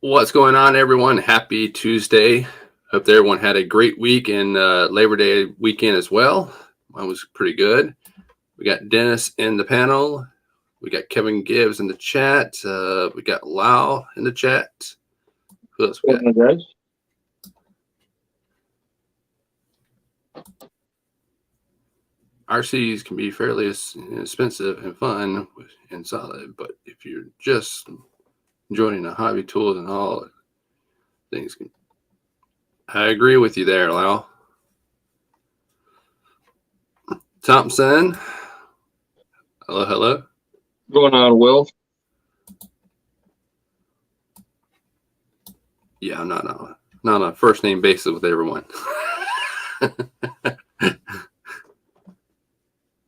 What's going on, everyone? Happy Tuesday. Hope that everyone had a great week and Labor Day weekend as well. Mine was pretty good. We got Dennis in the panel. We got Kevin Gibbs in the chat. We got Lau in the chat. Who else we got? Guys. RCs can be fairly expensive and fun and solid, but if you're just enjoying the hobby tools and all things, I agree with you there, Lau. Thompson. Hello, hello. Going on, Will? Yeah, I'm not on a first name basis with everyone.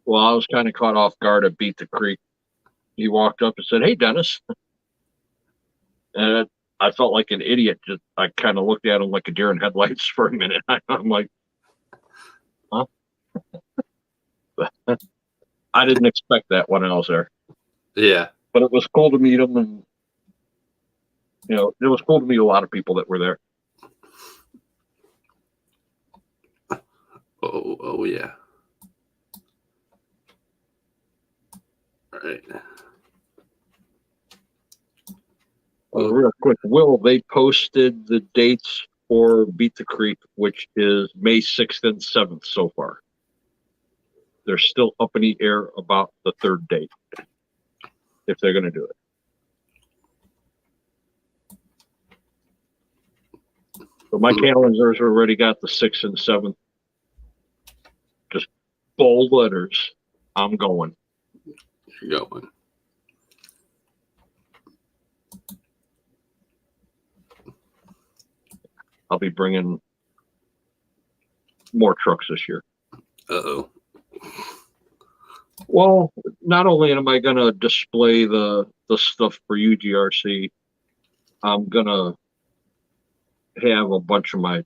Well, I was kind of caught off guard at Beat the Creek. He walked up and said, "Hey, Dennis." And I felt like an idiot. I kind of looked at him like a deer in headlights for a minute. I'm like, huh? I didn't expect that when I was there. Yeah. But it was cool to meet him, and it was cool to meet a lot of people that were there. Oh yeah. All right. Real quick, Will, they posted the dates for Beat the Creek, which is May 6th and 7th so far. They're still up in the air about the third date, if they're going to do it. So my calendars already got the 6th and 7th. Just bold letters. I'm going. You're going. I'll be bringing more trucks this year. Uh-oh. Well, not only am I going to display the stuff for UGRC, I'm going to have a bunch of my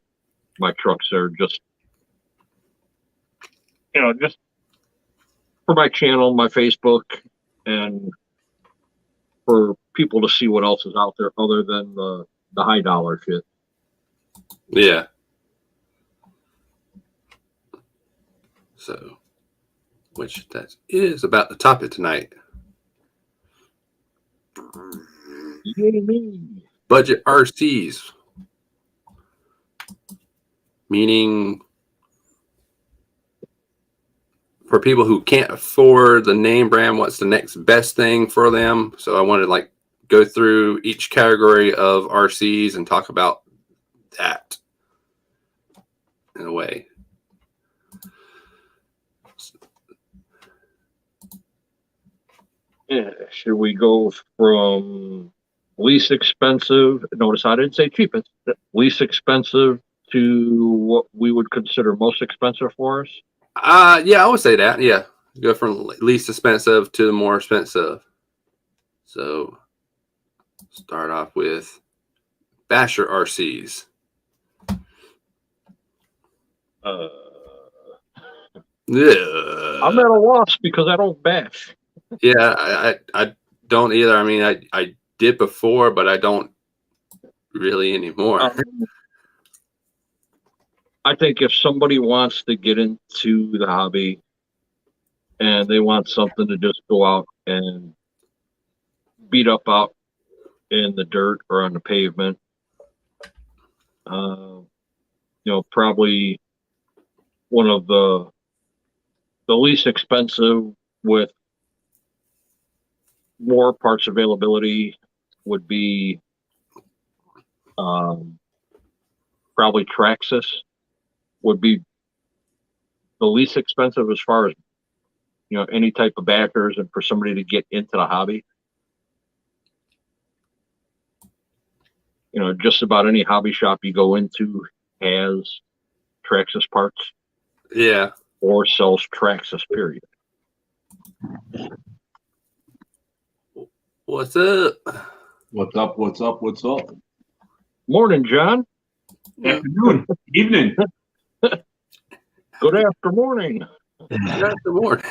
trucks there just for my channel, my Facebook, and for people to see what else is out there other than the high dollar shit. Yeah. So, which that is about the topic tonight. Yay me. Budget RCs. Meaning for people who can't afford the name brand, what's the next best thing for them? So I wanted to go through each category of RCs and talk about that in a way. Yeah, should we go from least expensive? Notice I didn't say cheapest. Least expensive to what we would consider most expensive for us? Yeah, I would say that. Yeah, go from least expensive to the more expensive. So start off with Basher RCs. Yeah. I'm at a loss because I don't bash. Yeah, I don't either. I mean, I did before, but I don't really anymore. I think if somebody wants to get into the hobby and they want something to just go out and beat up out in the dirt or on the pavement, probably one of the least expensive with more parts availability would be probably Traxxas would be the least expensive as far as any type of backers and for somebody to get into the hobby. Just about any hobby shop you go into has Traxxas parts. Yeah. Or sells Traxxas, period. What's up? What's up? What's up? What's up? Morning, John. Afternoon. Evening. Good after morning. Good after morning.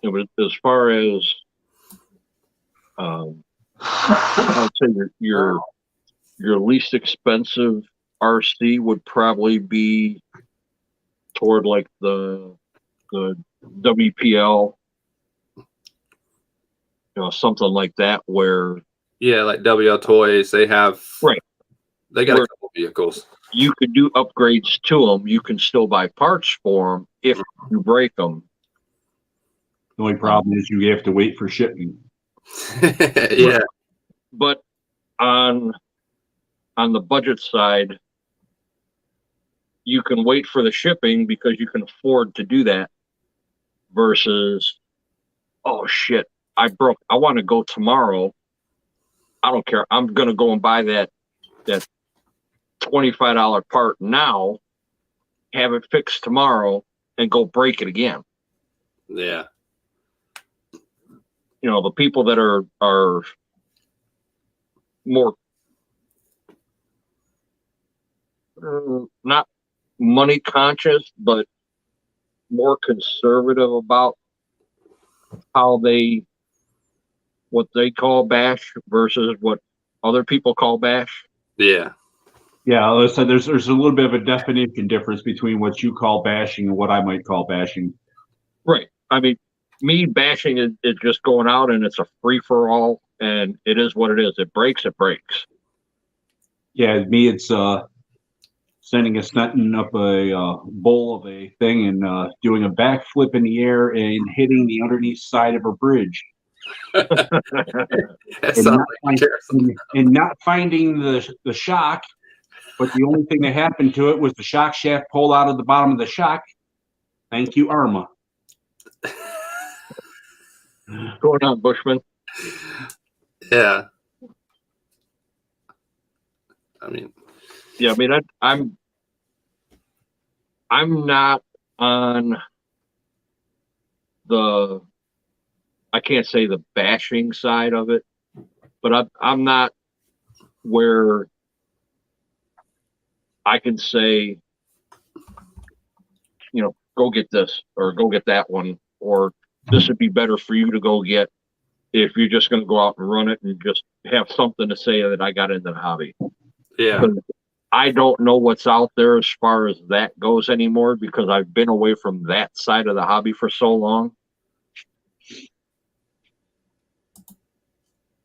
But as far as I'd say your least expensive RC would probably be toward like the WPL, something like that, where like WL Toys, they have right. They got a couple vehicles. You could do upgrades to them. You can still buy parts for them if you break them. The only problem is you have to wait for shipping. Yeah. But on the budget side, you can wait for the shipping because you can afford to do that versus, oh shit, I want to go tomorrow. I don't care. I'm going to go and buy that $25 part now, have it fixed tomorrow, and go break it again. Yeah. The people that are more not money conscious, but more conservative about what they call bash versus what other people call bash. Yeah. Yeah, so there's a little bit of a definition difference between what you call bashing and what I might call bashing. Right. I mean, me bashing is just going out and it's a free for all, and it is what it is. It breaks. Yeah, me, it's sending a stunting up a bowl of a thing and doing a backflip in the air and hitting the underneath side of a bridge. and not finding the shock, but the only thing that happened to it was the shock shaft pulled out of the bottom of the shock. Thank you, Arma. What's going on, Bushman? Yeah. I'm not on I can't say the bashing side of it, but I'm not where I can say, go get this or go get that one, or this would be better for you to go get if you're just going to go out and run it and just have something to say that I got into the hobby. Yeah. I don't know what's out there as far as that goes anymore because I've been away from that side of the hobby for so long.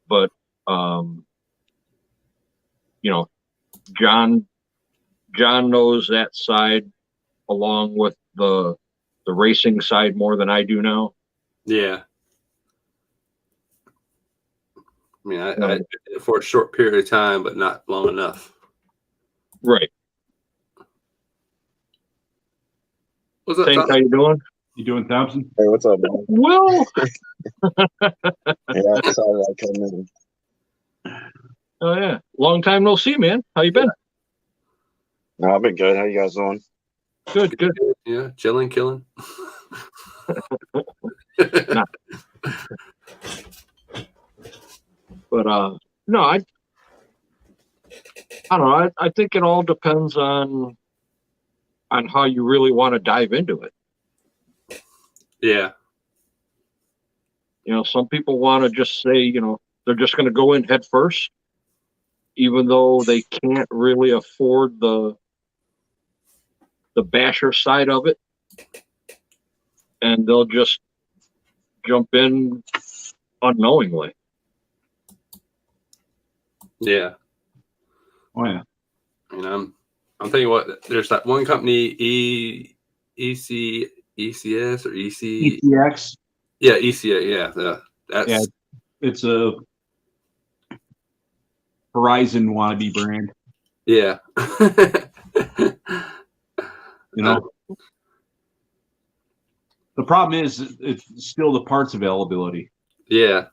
But, John knows that side along with the racing side more than I do now. Yeah. I did it for a short period of time, but not long enough. Right. What's up, Tank, Thompson? how you doing? You doing, Thompson? Hey, what's up, man? Will. Yeah, sorry I came in. Oh yeah, long time no see, man. How you been? No, I've been good. How you guys doing? Good. Yeah, chilling, killing. But no, I don't know. I think it all depends on how you really want to dive into it. Yeah. Some people want to just say, they're just going to go in head first, even though they can't really afford the basher side of it, and they'll just jump in unknowingly. Yeah. Oh yeah. I'm thinking what there's that one company ECS or EC ECX. Yeah, ECA. Yeah, it's a Horizon wannabe brand. Yeah. The problem is it's still the parts availability. Yeah.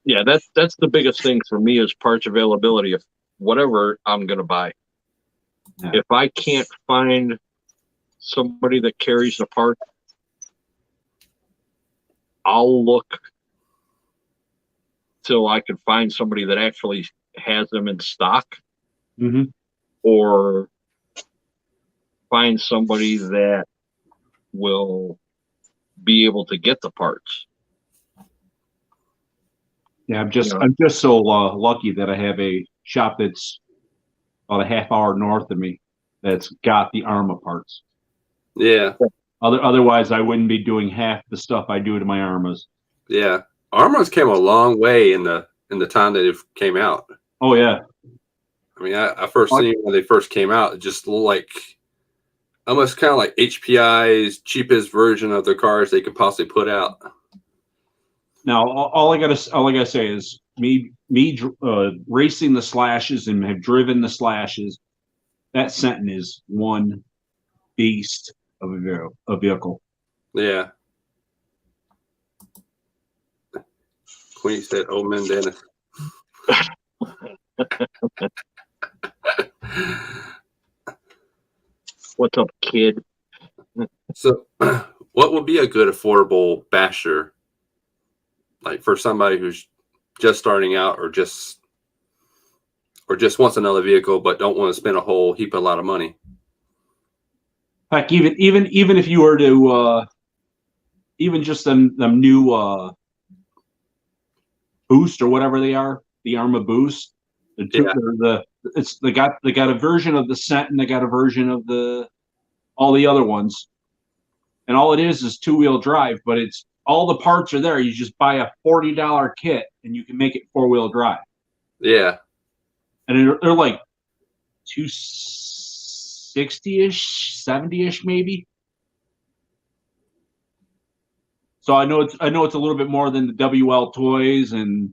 Yeah, that's the biggest thing for me is parts availability of whatever I'm going to buy. Yeah. If I can't find somebody that carries the part, I'll look till I can find somebody that actually has them in stock, or find somebody that will be able to get the parts. Yeah, I'm just so lucky that I have a shop that's about a half hour north of me that's got the Arma parts. Yeah. Otherwise, I wouldn't be doing half the stuff I do to my Armas. Yeah. Armas came a long way in the time that it came out. Oh yeah. I mean, I first seen when they first came out, it just looked like almost kind of like HPI's cheapest version of the cars they could possibly put out. Now, all I gotta say is me racing the Slashes and have driven the Slashes. That Sentin is one beast of a vehicle. Yeah. Queen said, "Oh, man, Dennis." What's up, kid? So, what would be a good affordable basher, like for somebody who's just starting out, or just wants another vehicle but don't want to spend a whole heap of a lot of money? Heck, even if you were to even just them new Boost or whatever they are, the Arma Boost. They got a version of the Sentin, they got a version of all the other ones, and all it is 2-wheel drive, but it's all the parts are there. You just buy a $40 kit and you can make it 4-wheel drive. Yeah, and they're like 260-ish, 70-ish maybe. So I know it's a little bit more than the WL toys and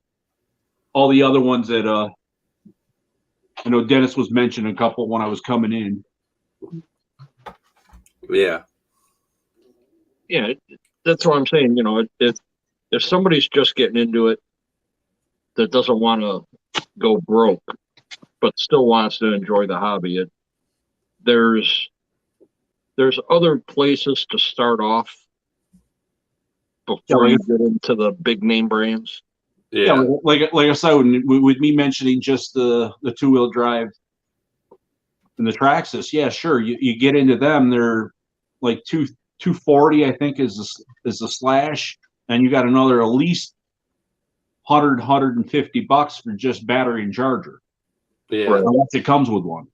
all the other ones that I know Dennis was mentioning a couple when I was coming in. Yeah. Yeah, that's what I'm saying. You know, if somebody's just getting into it that doesn't want to go broke, but still wants to enjoy the hobby, there's other places to start off before you get into the big name brands. Yeah, like I said, with me mentioning just the 2-wheel drive and the Traxxas, yeah, sure, you get into them. They're like 240, I think, is the Slash, and you got another at least $150 for just battery and charger. Yeah, unless it comes with one.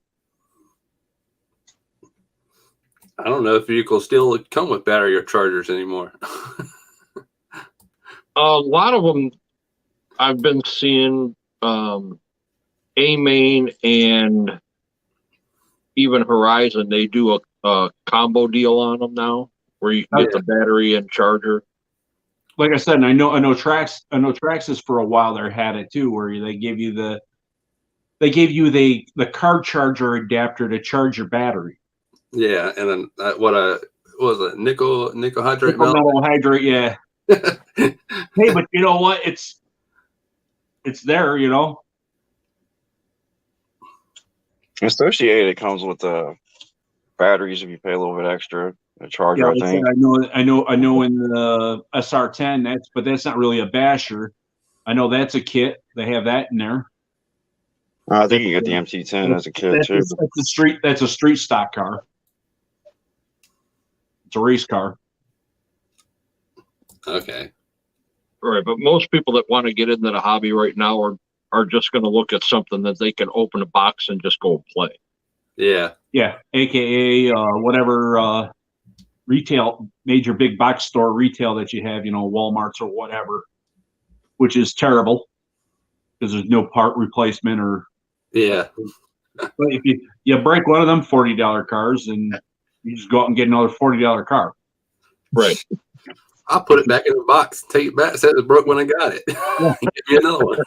I don't know if vehicles still come with battery or chargers anymore. A lot of them I've been seeing, A-Main and even Horizon, they do a combo deal on them now where you can get the battery and charger. Like I said, and I know Traxxas for a while there had it too, where they give you the car charger adapter to charge your battery. Yeah, and then what was it? Nickel hydrate melt? Metal hydrate, yeah. Hey, but you know what? It's there, you know. Associated comes with batteries if you pay a little bit extra. A charger, Yeah, I think. I know. In the SR10, that's not really a basher. I know that's a kit. They have that in there. I think you get the MT10 as a kit too. That's a street stock car. It's a race car. Okay. Right, but most people that want to get into the hobby right now are just going to look at something that they can open a box and just go play. Yeah. Yeah, AKA whatever retail, major big box store retail that you have, Walmart's or whatever, which is terrible because there's no part replacement or. Yeah. But if you break one of them $40 cars, and you just go out and get another $40 car. Right. I'll put it back in the box, take it back, said it broke when I got it. Give me another one.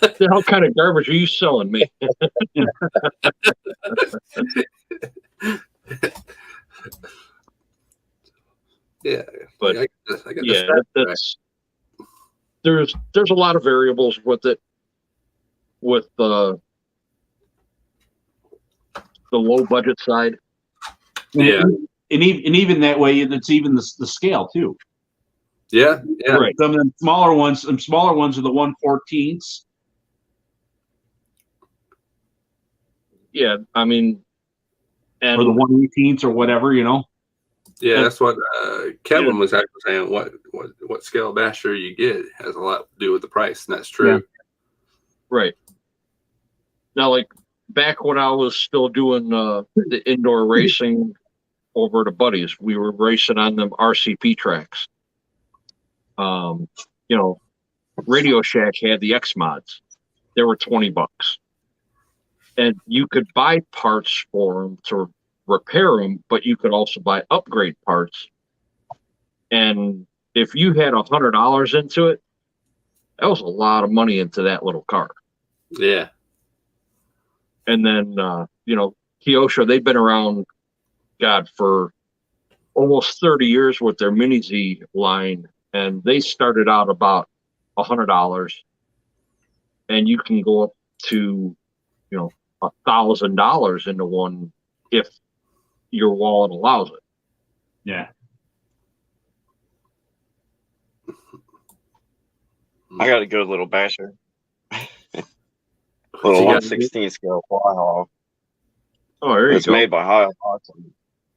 The hell kind of garbage are you selling me? Yeah, but I got there's a lot of variables with it, with the low budget side. Yeah, and even that way, it's even the scale too. Yeah. Right. Some of them smaller ones are the 1/14ths. Yeah, I mean, or the 1/18ths or whatever, Yeah, And- that's what Kevin was actually saying. What scale basher you get has a lot to do with the price, and that's true. Yeah. Right. Now, like back when I was still doing the indoor racing over at a buddy's, we were racing on them RCP tracks. You know, Radio Shack had the X mods. They were $20, and you could buy parts for them to repair them, but you could also buy upgrade parts. And if you had $100 into it, that was a lot of money into that little car. Yeah. And then, you know, Kyosho, they've been around, God, for almost 30 years with their Mini Z line. And they started out about $100. And you can go up to, you know, $1,000 into one if your wallet allows it. Yeah. I got a good little basher. So Little you got- 1/16 scale fly hall. Oh, there you It's go. made by High Boxing.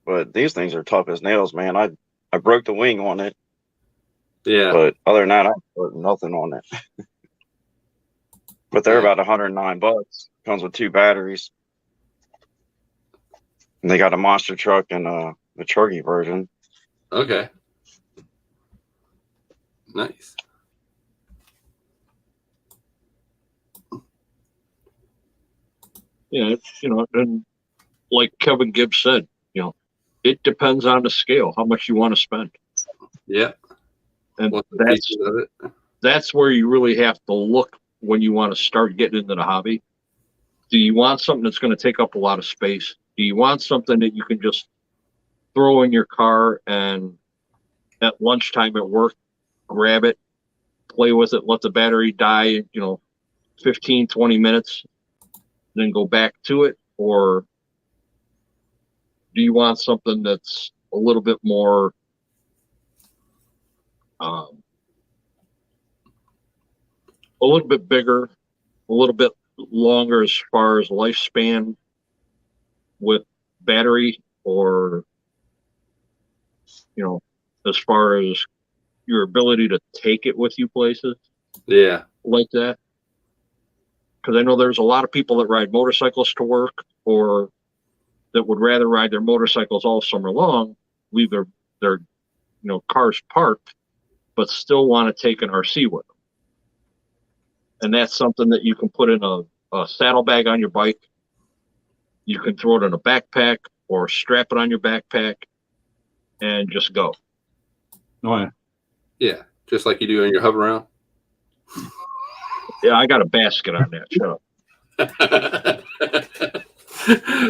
But these things are tough as nails, man. I broke the wing on it, Yeah. but other than that, I put nothing on it. But they're Yeah. about $109. Comes with 2 batteries. And they got a monster truck and the Chuggy version. Okay. Nice. Yeah, you know, and like Kevin Gibbs said, you know, it depends on the scale, how much you want to spend. Yeah. And What's the that's features of it? that's where you really have to look when you want to start getting into the hobby. Do you want something that's going to take up a lot of space? Do you want something that you can just throw in your car and at lunchtime at work, grab it, play with it, let the battery die, you know, 15, 20 minutes, then go back to it? Or do you want something that's a little bit more a little bit bigger, a little bit longer as far as lifespan with battery, or, you know, as far as your ability to take it with you places Yeah. like that? Because I know there's a lot of people that ride motorcycles to work, or that would rather ride their motorcycles all summer long, leave their you know, cars parked, but still want to take an RC with them. And that's something that you can put in a saddlebag on your bike. You can throw it in a backpack or strap it on your backpack and just go. Oh, yeah. Yeah. Just like you do in your hover round. Yeah, I got a basket on that. Shut up.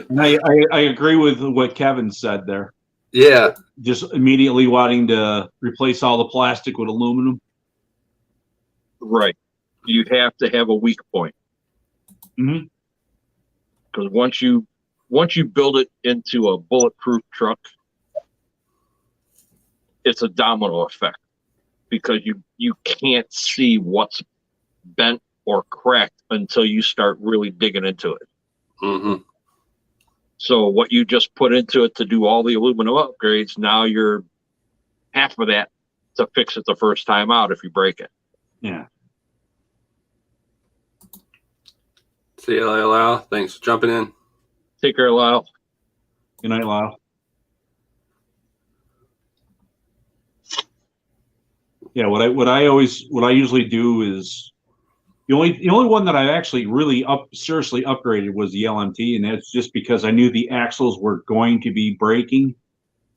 And I agree with what Kevin said there. Yeah. Just immediately wanting to replace all the plastic with aluminum. Right. You have to have a weak point. Mhm. Because once you build it into a bulletproof truck, it's a domino effect, because you can't see what's bent or cracked until you start really digging into it. Mm-hmm. So what you just put into it to do all the aluminum upgrades, now you're half of that to fix it the first time out if you break it. Yeah. See you later, Lyle. Thanks for jumping in. Take care, Lyle. Good night, Lyle. Yeah, what I usually do is the only one that I actually really seriously upgraded was the LMT, and that's just because I knew the axles were going to be breaking.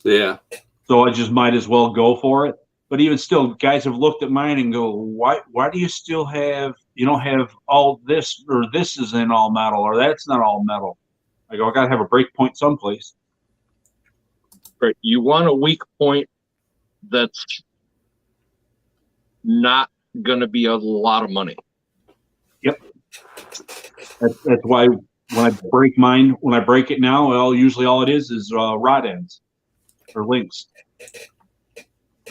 Yeah. So I just might as well go for it. But even still, guys have looked at mine and go, why do you still have, you don't have all this, or this isn't all metal, or that's not all metal? I go, I gotta have a break point someplace. Right. You want a weak point that's not going to be a lot of money. Yep. That's why when I break it now, well, usually all it is rod ends or links.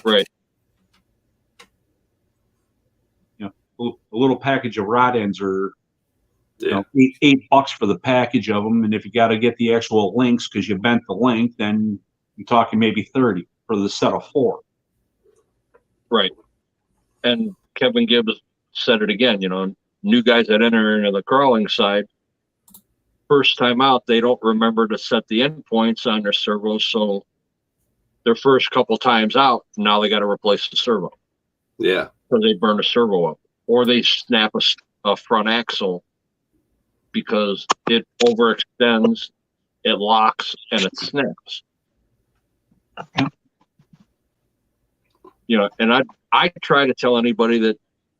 Right. You know, a little package of rod ends are Yeah. $8 for the package of them, and if you got to get the actual links because you bent the link, then I'm talking maybe 30 for the set of 4. Right. And Kevin Gibbs said it again, new guys that enter into the crawling side, first time out, they don't remember to set the endpoints on their servos. So their first couple times out, now they got to replace the servo. Yeah. Because they burn a servo up. Or they snap a front axle because it overextends, it locks, and it snaps. And I try to tell anybody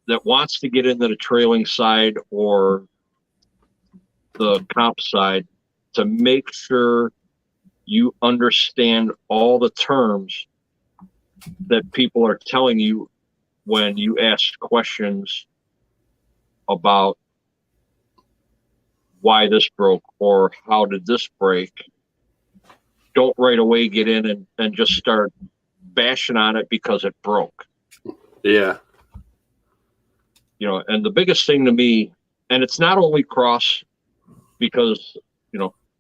that wants to get into the trailing side or the comp side to make sure you understand all the terms that people are telling you when you ask questions about why this broke or how did this break. Don't right away get in and just start bashing on it because it broke. Yeah. And the biggest thing to me, and it's not only cross, because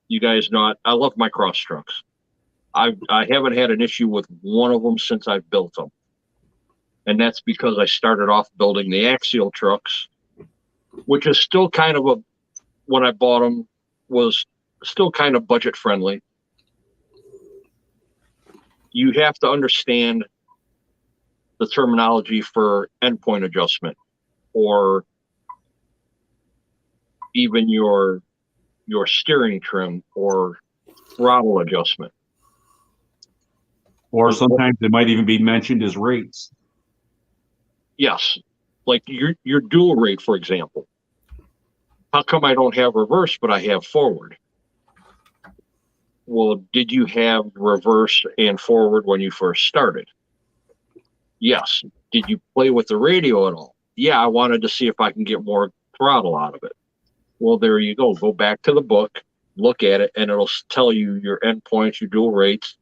you guys know I love my cross trucks. I haven't had an issue with one of them since I've built them, and that's because I started off building the axial trucks, which is still kind of when I bought them was still kind of budget friendly. You have to understand the terminology for endpoint adjustment, or even your steering trim or throttle adjustment. Or sometimes they might even be mentioned as rates. Yes. Like your dual rate, for example. How come I don't have reverse, but I have forward? Well, did you have reverse and forward when you first started? Yes. Did you play with the radio at all? Yeah, I wanted to see if I can get more throttle out of it. Well, there you go. Go back to the book, look at it, and it'll tell you your endpoints, your dual rates.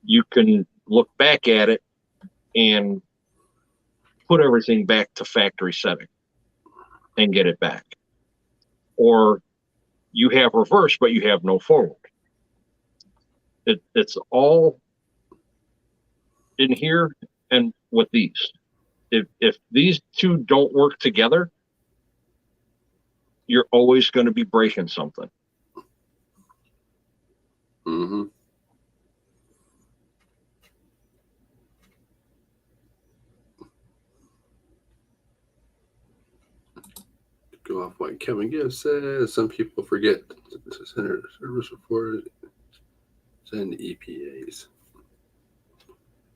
You can look back at it and put everything back to factory setting and get it back. Or you have reverse, but you have no forward. It's all in here and with these. If these two don't work together, you're always going to be breaking something. Mm-hmm. Go off what Kevin Gibbs says. Some people forget to send a service report, send EPAs.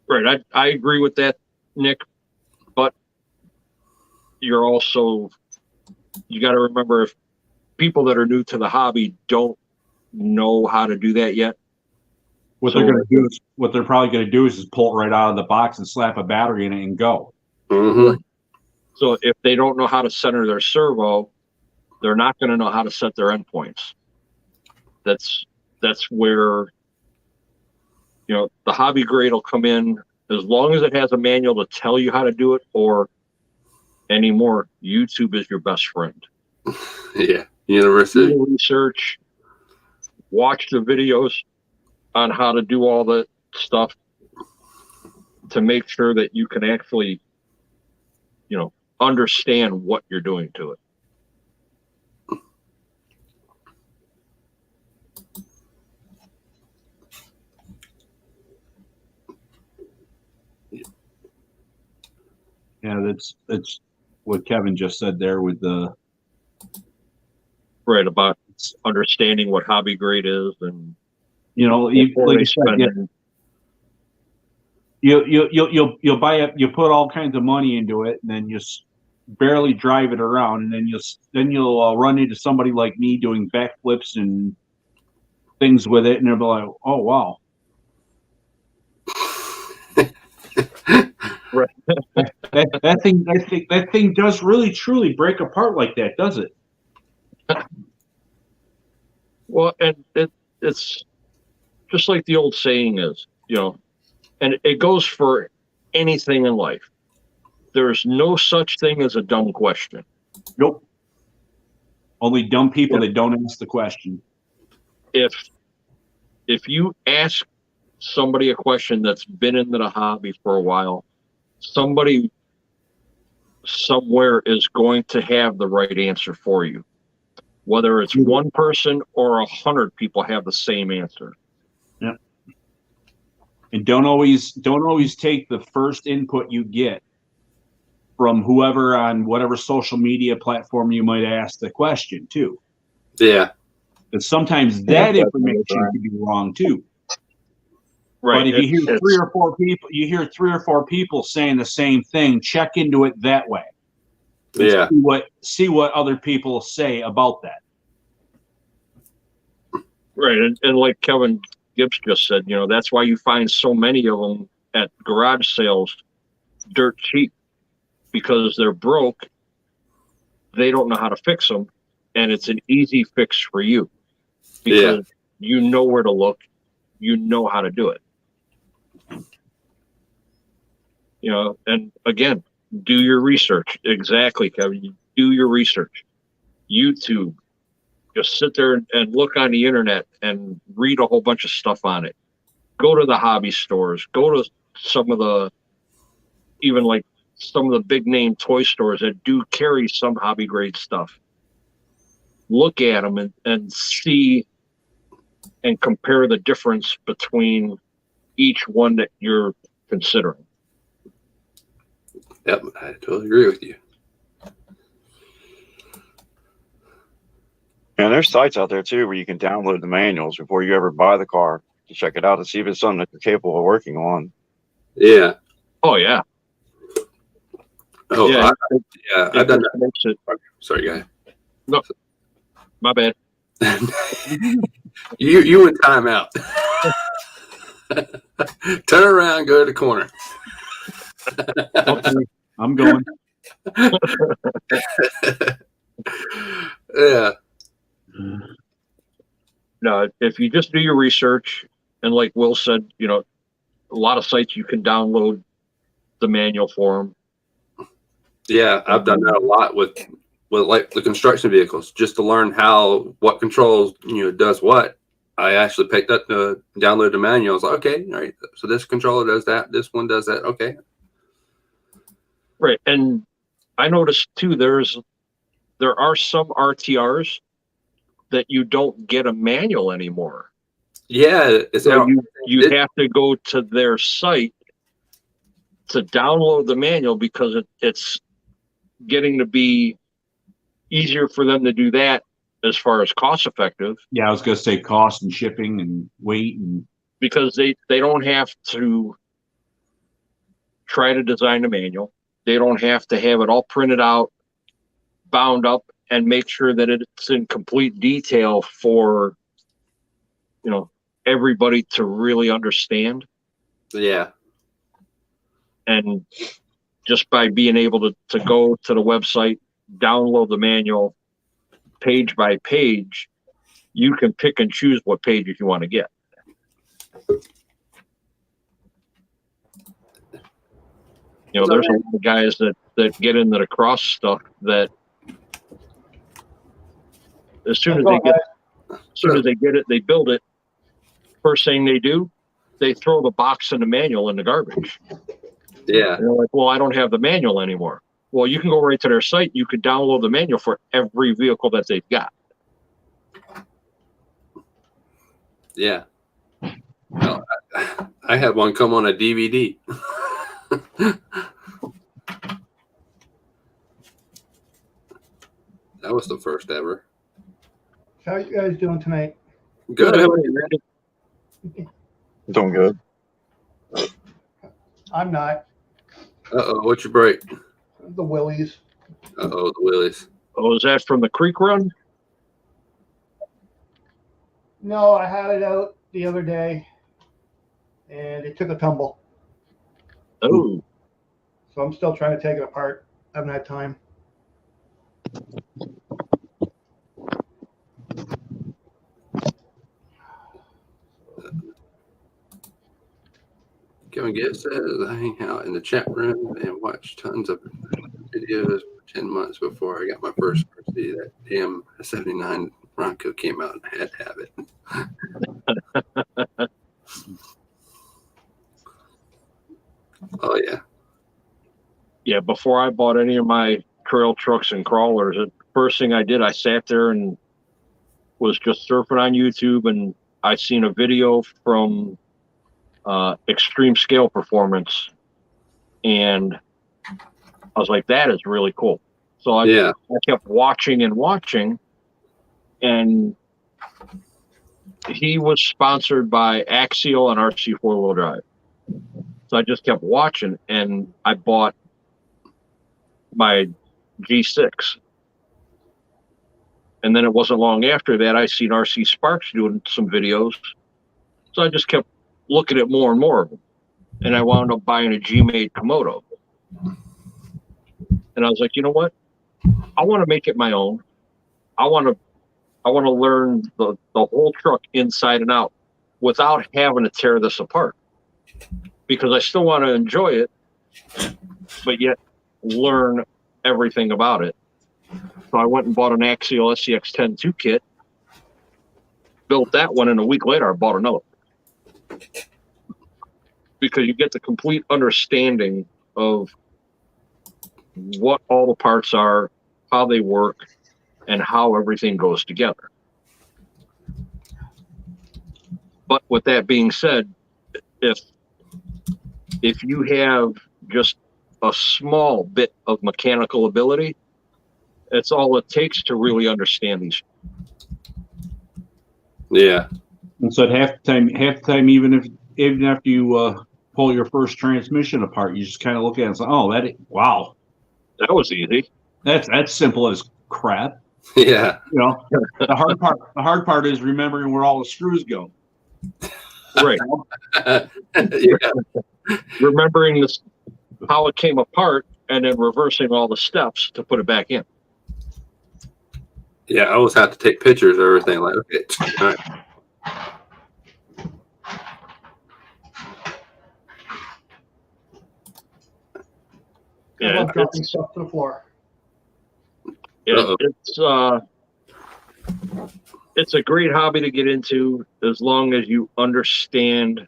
Right. I agree with that, Nick. But you're also, you got to remember, if people that are new to the hobby don't know how to do that yet. What they're probably going to do is just pull it right out of the box and slap a battery in it and go. Mm-hmm. So if they don't know how to center their servo, they're not going to know how to set their endpoints. That's where, the hobby grade will come in. As long as it has a manual to tell you how to do it, or anymore, YouTube is your best friend. Yeah, university. Do research, watch the videos on how to do all the stuff to make sure that you can actually, understand what you're doing to it. Yeah, that's what Kevin just said there with the right about understanding what hobby grade is, and like you said, you'll buy it, you put all kinds of money into it, and then you barely drive it around, and then you'll run into somebody like me doing backflips and things with it, and they'll be like, "Oh wow." Right. that thing does really truly break apart like that, does it? Well, and it's just like the old saying is, and it goes for anything in life. There's no such thing as a dumb question. Nope. Only dumb people that don't ask the question. If if you ask somebody a question that's been into the hobby for a while, somebody somewhere is going to have the right answer for you. Whether it's one person or 100 people have the same answer. Yep. And don't always take the first input you get from whoever on whatever social media platform you might ask the question too. Yeah. Because sometimes that information can be wrong too. Right. But if you hear three or four people saying the same thing, check into it that way. Yeah. See what other people say about that. Right. And like Kevin Gibbs just said, that's why you find so many of them at garage sales dirt cheap, because they're broke. They don't know how to fix them. And it's an easy fix for you because you know where to look. You know how to do it. And again, do your research. Exactly, Kevin. Do your research. YouTube. Just sit there and look on the internet and read a whole bunch of stuff on it. Go to the hobby stores. Go to some of the big name toy stores that do carry some hobby grade stuff. Look at them and see and compare the difference between each one that you're considering. Yep, I totally agree with you. And there's sites out there too where you can download the manuals before you ever buy the car to check it out to see if it's something that you're capable of working on. Yeah. Oh yeah. Oh yeah. I've done that. Sorry, guy. No, my bad. you in timeout. Turn around, go to the corner. Okay, I'm going. Yeah. No, if you just do your research, and like Will said, a lot of sites you can download the manual for them. Yeah, I've done that a lot with like the construction vehicles, just to learn what controls does what. I actually picked up download the manual. I was like, okay, all right, so this controller does that, this one does that. Okay. Right, and I noticed too, there are some RTRs that you don't get a manual anymore. Yeah, so you have to go to their site to download the manual because it's getting to be easier for them to do that as far as cost effective. Yeah, I was going to say cost and shipping and weight, and because they don't have to try to design a manual. They don't have to have it all printed out, bound up, and make sure that it's in complete detail for everybody to really understand. Yeah. And just by being able to go to the website, download the manual page by page, you can pick and choose what pages you want to get. There's a lot of guys that get into the cross stuff that as soon as they get it, they build it. First thing they do, they throw the box and the manual in the garbage. Yeah. And they're like, well, I don't have the manual anymore. Well, you can go right to their site. You could download the manual for every vehicle that they've got. Yeah. Well, I had one come on a DVD. That was the first ever. How are you guys doing tonight? Good. Doing good. I'm not. Uh-oh, what's your break? The Willies. Uh-oh, the Willies. Oh, is that from the creek run? No, I had it out the other day, and it took a tumble. Oh. So I'm still trying to take it apart. I haven't had time. Kevin Gibbs says, I hang out in the chat room and watch tons of videos for 10 months before I got my first RC. That damn 79 Bronco came out and I had to have it. Yeah, before I bought any of my trail trucks and crawlers, the first thing I did, I sat there and was just surfing on YouTube, and I seen a video from Extreme Scale Performance, and I was like, that is really cool. So I kept watching and watching, and he was sponsored by Axial and RC 4-wheel drive. So I just kept watching, and I bought my G6. And then it wasn't long after that, I seen RC Sparks doing some videos. So I just kept looking at more and more of them. And I wound up buying a G-made Komodo. And I was like, you know what? I want to make it my own. I want to learn the whole truck inside and out without having to tear this apart. Because I still want to enjoy it, but yet learn everything about it. So I went and bought an Axial SCX-10 2 kit, built that one, and a week later I bought another. Because you get the complete understanding of what all the parts are, how they work, and how everything goes together. But with that being said, if you have just a small bit of mechanical ability, it's all it takes to really understand these. Yeah. And so at half the time, even after you pull your first transmission apart, you just kind of look at it and say, "Oh, wow, that was easy. That's simple as crap." Yeah. You know, the hard part is remembering where all the screws go. Right. Yeah. Remembering this, how it came apart, and then reversing all the steps to put it back in. Yeah, I always have to take pictures of everything. Like, okay, all right. I love dropping stuff to the floor. It's a great hobby to get into as long as you understand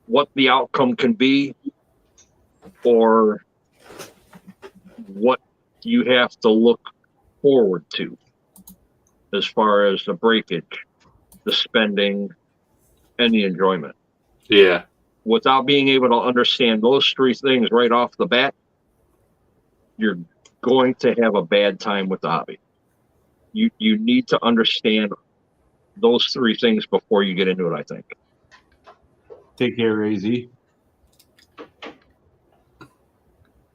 what the outcome can be or what you have to look forward to as far as the breakage, the spending, and the enjoyment. Yeah. Without being able to understand those three things right off the bat, you're going to have a bad time with the hobby. You need to understand those three things before you get into it, I think. Take care, AZ.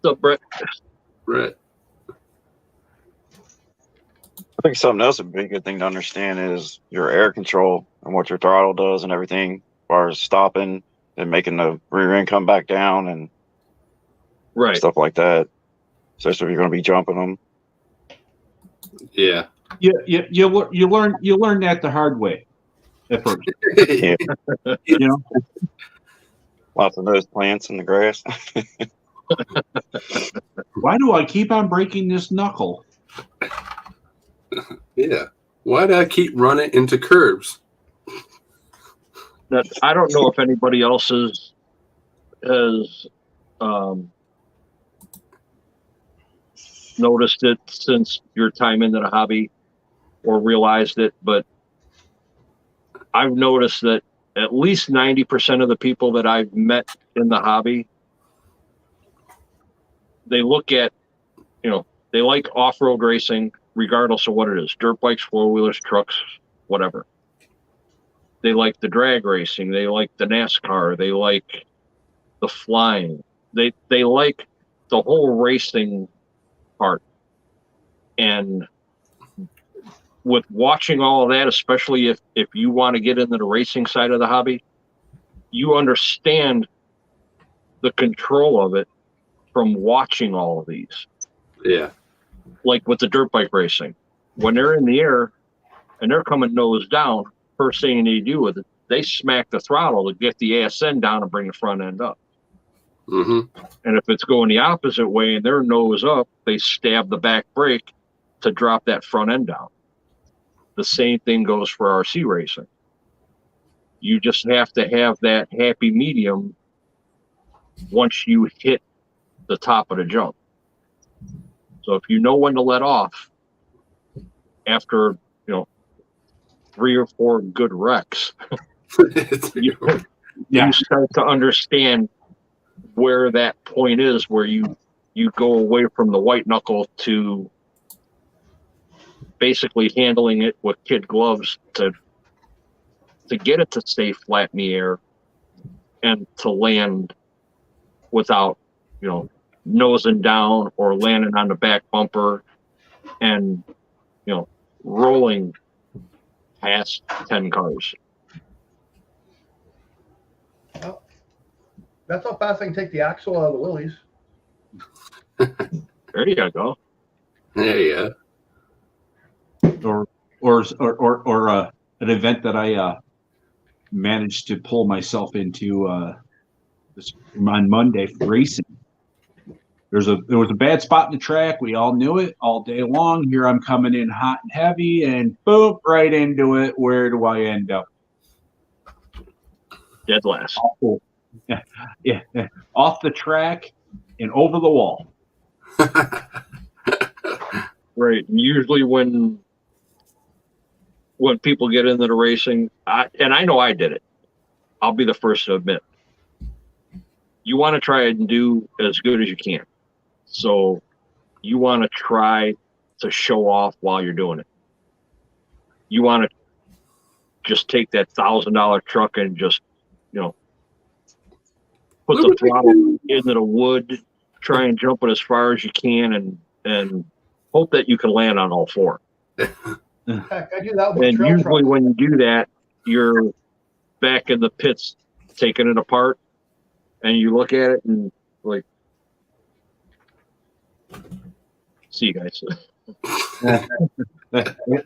So, Brett. I think something else would be a good thing to understand is your air control and what your throttle does and everything, as far as stopping and making the rear end come back down and stuff like that. Especially if you're going to be jumping them. Yeah. You learn that the hard way at first. Yeah. You know, lots of those plants in the grass. Why do I keep on breaking this knuckle? Yeah. Why do I keep running into curbs? That I don't know if anybody else has noticed it since your time into the hobby or realized it, but I've noticed that at least 90% of the people that I've met in the hobby, they look at, they like off-road racing regardless of what it is, dirt bikes, four-wheelers, trucks, whatever. They like the drag racing, they like the NASCAR, they like the flying, they like the whole racing part. And with watching all of that, especially if you want to get into the racing side of the hobby, you understand the control of it from watching all of these. Yeah. Like with the dirt bike racing, when they're in the air and they're coming nose down, first thing they do with it, they smack the throttle to get the ASN down and bring the front end up. Mm-hmm. And if it's going the opposite way and they're nose up, they stab the back brake to drop that front end down. The same thing goes for RC racing. You just have to have that happy medium once you hit the top of the jump. So if you know when to let off after, 3 or 4 good wrecks, you start to understand where that point is where you go away from the white knuckle to basically handling it with kid gloves to get it to stay flat in the air and to land without, nosing down or landing on the back bumper and, rolling past 10 cars. Well, that's how fast I can take the axle out of the Willys. There you go. There you Or an event that I managed to pull myself into on Monday for racing. There was a bad spot in the track. We all knew it all day long. Here I'm coming in hot and heavy, and boom, right into it. Where do I end up? Dead last. Yeah, off the track and over the wall. Right. And usually when people get into the racing, and I know I did it, I'll be the first to admit, you want to try and do as good as you can. So you want to try to show off while you're doing it. You want to just take that $1,000 truck and just, put the throttle into the wood, try and jump it as far as you can, and hope that you can land on all 4. Heck, I do that with And trail usually truck. when you do that, you're back in the pits taking it apart, and you look at it and like, see you guys.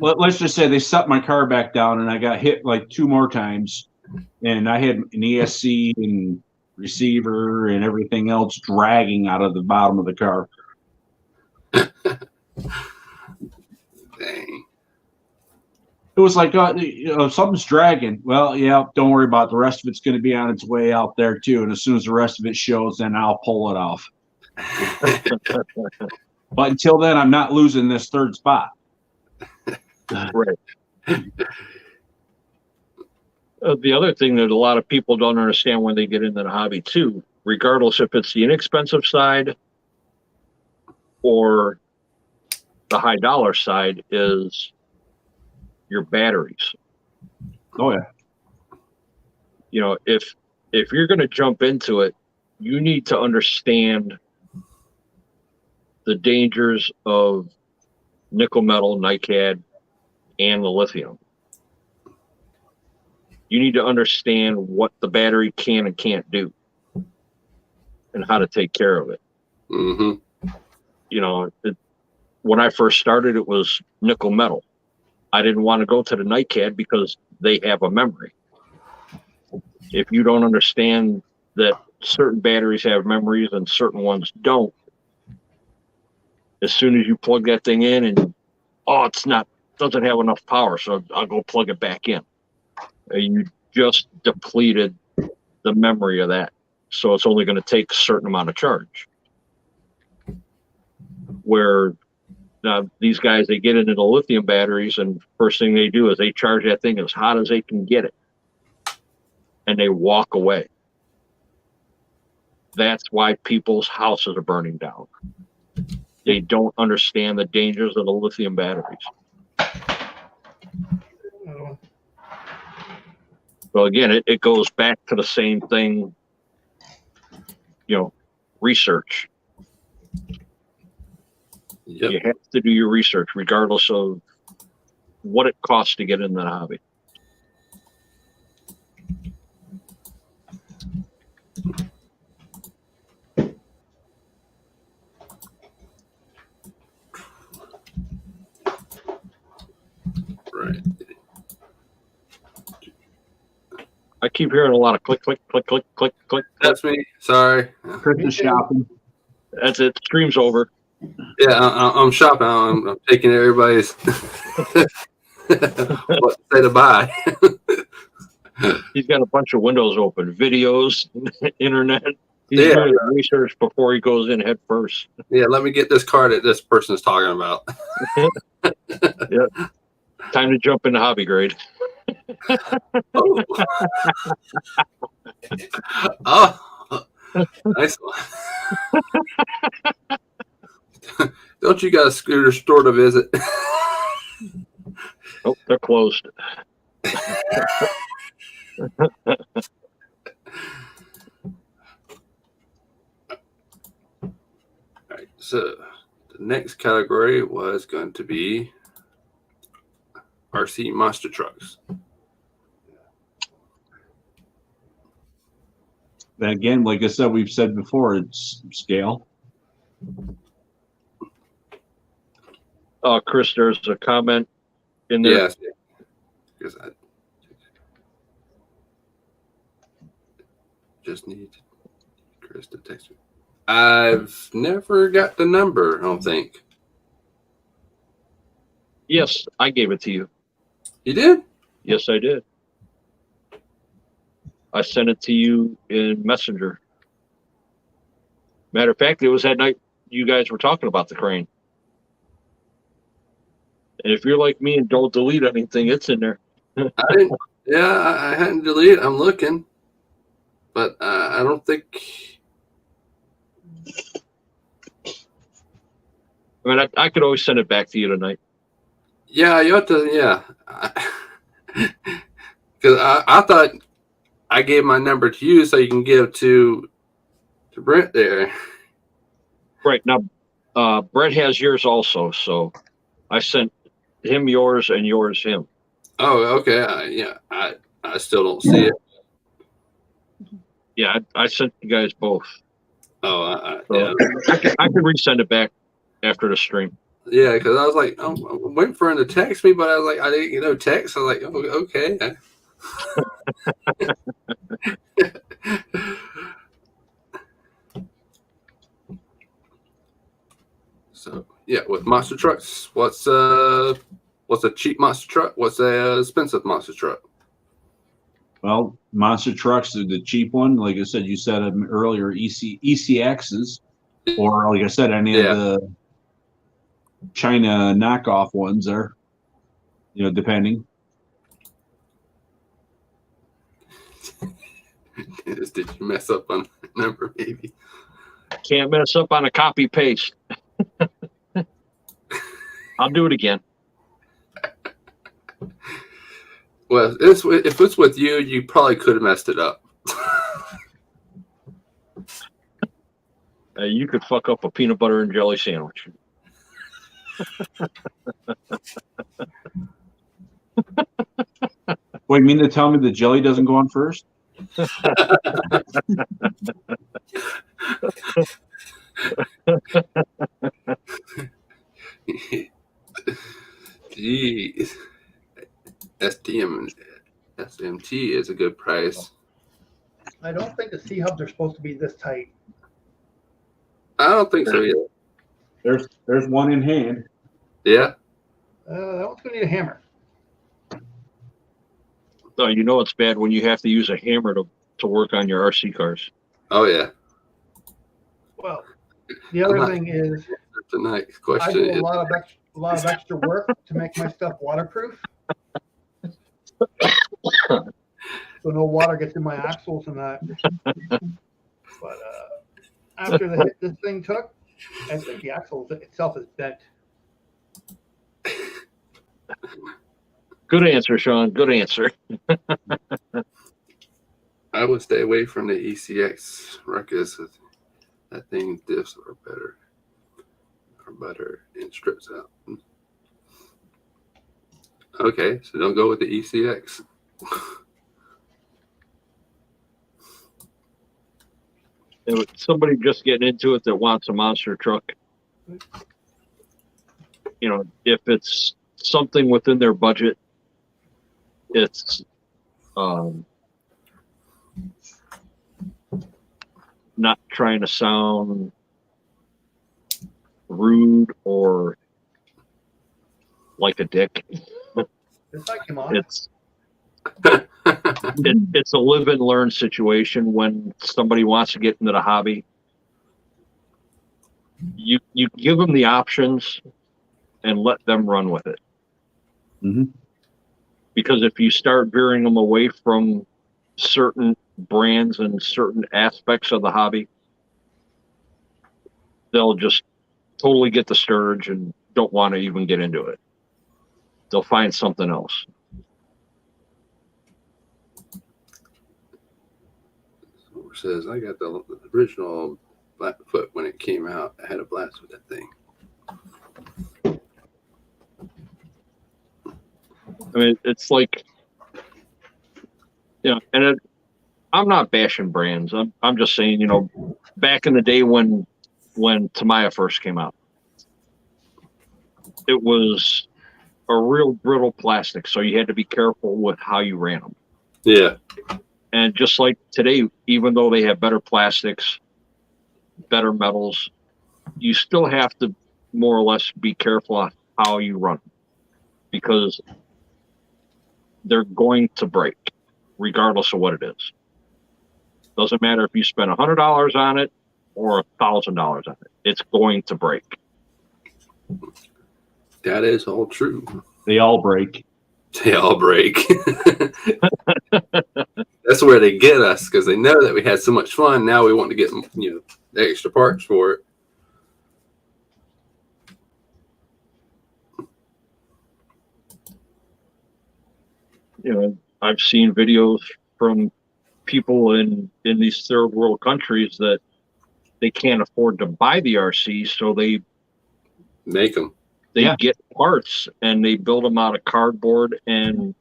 Let's just say they set my car back down, and I got hit like 2 more times, and I had an ESC and receiver and everything else dragging out of the bottom of the car. Dang. It was like, something's dragging. Well, yeah, don't worry about it. The rest of it's going to be on its way out there too. And as soon as the rest of it shows, then I'll pull it off. But until then, I'm not losing this 3rd spot. Right. The other thing that a lot of people don't understand when they get into the hobby too, regardless if it's the inexpensive side or the high dollar side, is your batteries. Oh yeah. If you're going to jump into it, you need to understand the dangers of nickel metal, NiCad, and the lithium. You need to understand what the battery can and can't do and how to take care of it. Mm-hmm. When I first started, it was nickel metal. I didn't want to go to the NiCad because they have a memory. If you don't understand that certain batteries have memories and certain ones don't, as soon as you plug that thing in and, doesn't have enough power, so I'll go plug it back in. You just depleted the memory of that. So it's only going to take a certain amount of charge. Where these guys, they get into the lithium batteries, and first thing they do is they charge that thing as hot as they can get it. And they walk away. That's why people's houses are burning down. They don't understand the dangers of the lithium batteries. So again, it goes back to the same thing, research. Yep. You have to do your research regardless of what it costs to get in the hobby. Right. I keep hearing a lot of click, click, click, click, click, click. That's me. Sorry. Christmas shopping. That's it. Stream's over. Yeah, I'm shopping. I'm taking everybody's what to say to buy. He's got a bunch of windows open, videos, internet. He's doing research before he goes in head first. Yeah, let me get this car that this person is talking about. Yeah. Time to jump into hobby grade. Oh. Oh, nice one. Don't you got a scooter store to visit? Oh, they're closed. All right, so the next category was going to be RC monster trucks. Then again, like I said, we've said before, it's scale. Chris, there's a comment in there. Yes. Because I just need Chris to text me. I've never got the number, I don't think. Yes, I gave it to you. You did? Yes, I did. I sent it to you in Messenger. Matter of fact, it was that night you guys were talking about the crane. And if you're like me and don't delete anything, it's in there. I didn't. Yeah, I hadn't deleted. I'm looking, but I don't think. I mean, I could always send it back to you tonight. Yeah, you have to. Yeah, because I thought I gave my number to you so you can give to Brent there. Right now, Brett has yours also, so I sent him yours and yours him. Oh, okay. Yeah, I still don't see it. Yeah, I sent you guys both. Oh, So yeah. I could resend it back after the stream. Yeah, because I was like, I'm waiting for him to text me, but I was like, I didn't get no text. I was like, oh, okay. So yeah, with monster trucks, what's a cheap monster truck? What's a expensive monster truck? Well, monster trucks are the cheap one. Like I said, you said them earlier, ECXs, or like I said, any of the China knockoff ones are, depending. Did you mess up on the number, maybe? Can't mess up on a copy paste. I'll do it again. Well, if it's with you, you probably could have messed it up. You could fuck up a peanut butter and jelly sandwich. Wait, you mean to tell me the jelly doesn't go on first? Jeez. SMT is a good price. I don't think the C-hubs are supposed to be this tight. I don't think so either. There's one in hand. Yeah. That one's going to need a hammer. So you know it's bad when you have to use a hammer to work on your RC cars. Oh yeah. Well, the other thing is tonight's I question do is a lot of extra work to make my stuff waterproof. So no water gets in my axles and that. But after the hit this thing took, I think the axle itself is bent. Good answer, Sean. Good answer. I would stay away from the ECX ruckus. That thing diffs are better and strips out. Okay, so don't go with the ECX. Somebody just getting into it that wants a monster truck, if it's something within their budget, it's not trying to sound rude or like a dick. It's like, come on. It's it's a live and learn situation. When somebody wants to get into the hobby, you give them the options and let them run with it. Mm-hmm. Because if you start veering them away from certain brands and certain aspects of the hobby, they'll just totally get discouraged and don't want to even get into it. They'll find something else. Says I got the original Blackfoot when it came out. I had a blast with that thing. I mean, it's like, you know, and I'm not bashing brands. I'm just saying, you know, back in the day when Tamiya first came out, it was a real brittle plastic, so you had to be careful with how you ran them. Yeah. And just like today, even though they have better plastics, better metals, you still have to more or less be careful on how you run them, because they're going to break regardless of what it is. Doesn't matter if you spend $100 on it or $1,000 on it. It's going to break. That is all true. They all break. They all break. That's where they get us, because they know that we had so much fun. Now we want to get, you know, the extra parts for it. You know, I've seen videos from people in these third world countries that they can't afford to buy the RC, so they Make them. They get parts and they build them out of cardboard and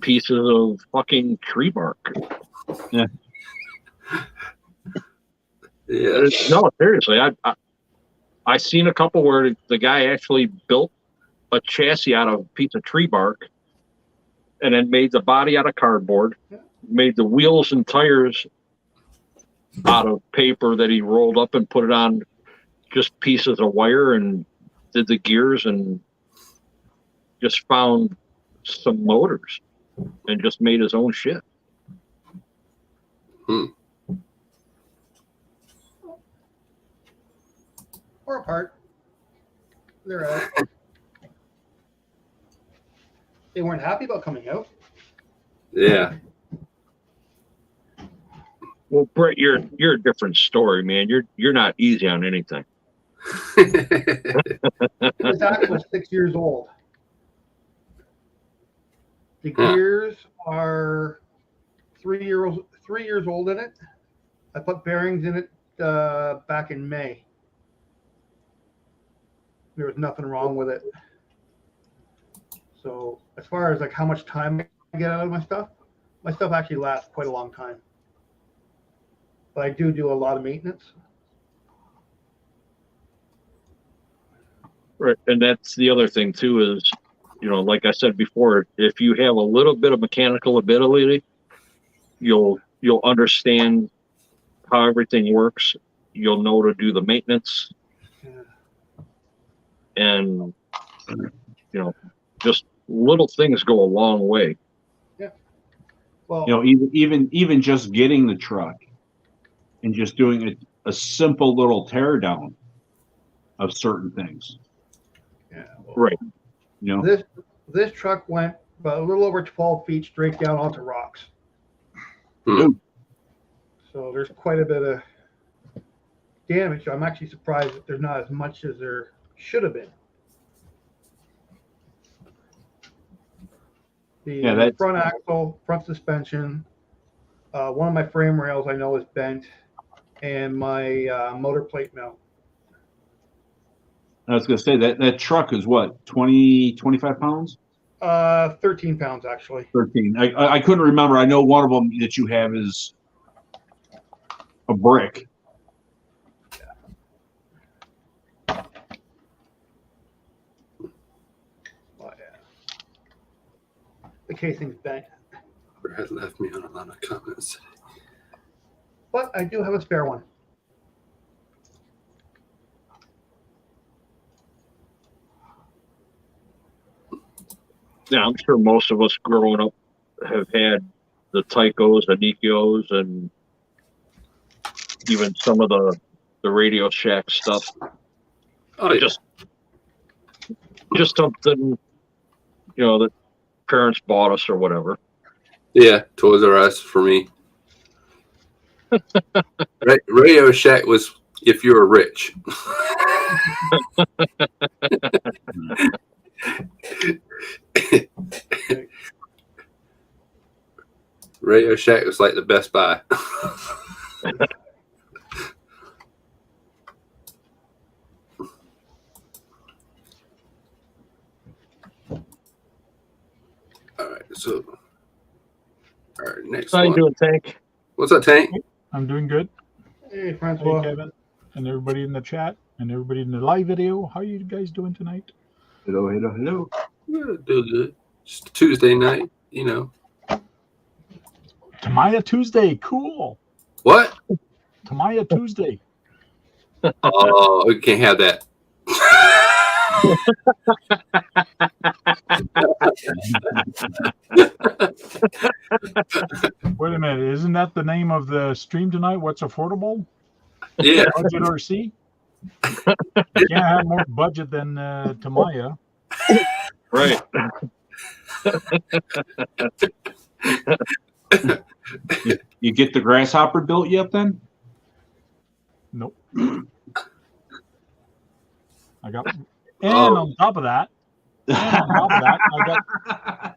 pieces of fucking tree bark. Yeah. Yeah. No, seriously, I seen a couple where the guy actually built a chassis out of a piece of tree bark and then made the body out of cardboard, made the wheels and tires out of paper that he rolled up and put it on just pieces of wire, and did the gears, and just found some motors and just made his own shit. Or apart. They're out. They weren't happy about coming out. Yeah. Well, Brett, you're a different story, man. You're not easy on anything. This axle was 6 years old. The gears are 3 years old in it. I put bearings in it back in May. There was nothing wrong with it. So as far as like how much time I get out of my stuff actually lasts quite a long time. But I do a lot of maintenance. Right, and that's the other thing too is, you know, like I said before, if you have a little bit of mechanical ability, you'll understand how everything works. You'll know to do the maintenance, and you know, just little things go a long way. Yeah. Well, You know, even just getting the truck and just doing a simple little tear down of certain things. yeah. Well, Right. You know, this truck went about a little over 12 feet straight down onto rocks. So there's quite a bit of damage. I'm actually surprised that there's not as much as there should have been. The front axle, front suspension, one of my frame rails I know is bent, and my motor plate mount. I was going to say that truck is what, 20, 25 pounds? 13 pounds actually. 13. I couldn't remember. I know one of them that you have is a brick. Oh, yeah. The casing's bent. Brad left me on a lot of comments. But I do have a spare one. Yeah, I'm sure most of us growing up have had the Tychos, the Nikios, and even some of the Radio Shack stuff. Oh, yeah. Just something, that parents bought us or whatever. Yeah, Toys R Us for me. Radio Shack was if you were rich. Radio Shack was like the Best Buy. All right, so our next How one. you doing, Tank? What's up, Tank? I'm doing good. Hey, Hey, Francois. Kevin, and everybody in the chat, and everybody in the live video. How are you guys doing tonight? Hello, hello, hello. Yeah, do good. Just Tuesday night, Tamaya Tuesday, cool. What? Tamaya Tuesday. Oh, we can't have that. Wait a minute, isn't that the name of the stream tonight? What's affordable? Yeah. Budget RC? You can't have more budget than Tamaya. Right. You get the grasshopper built yet then? Nope. I got, and on top of that, I got.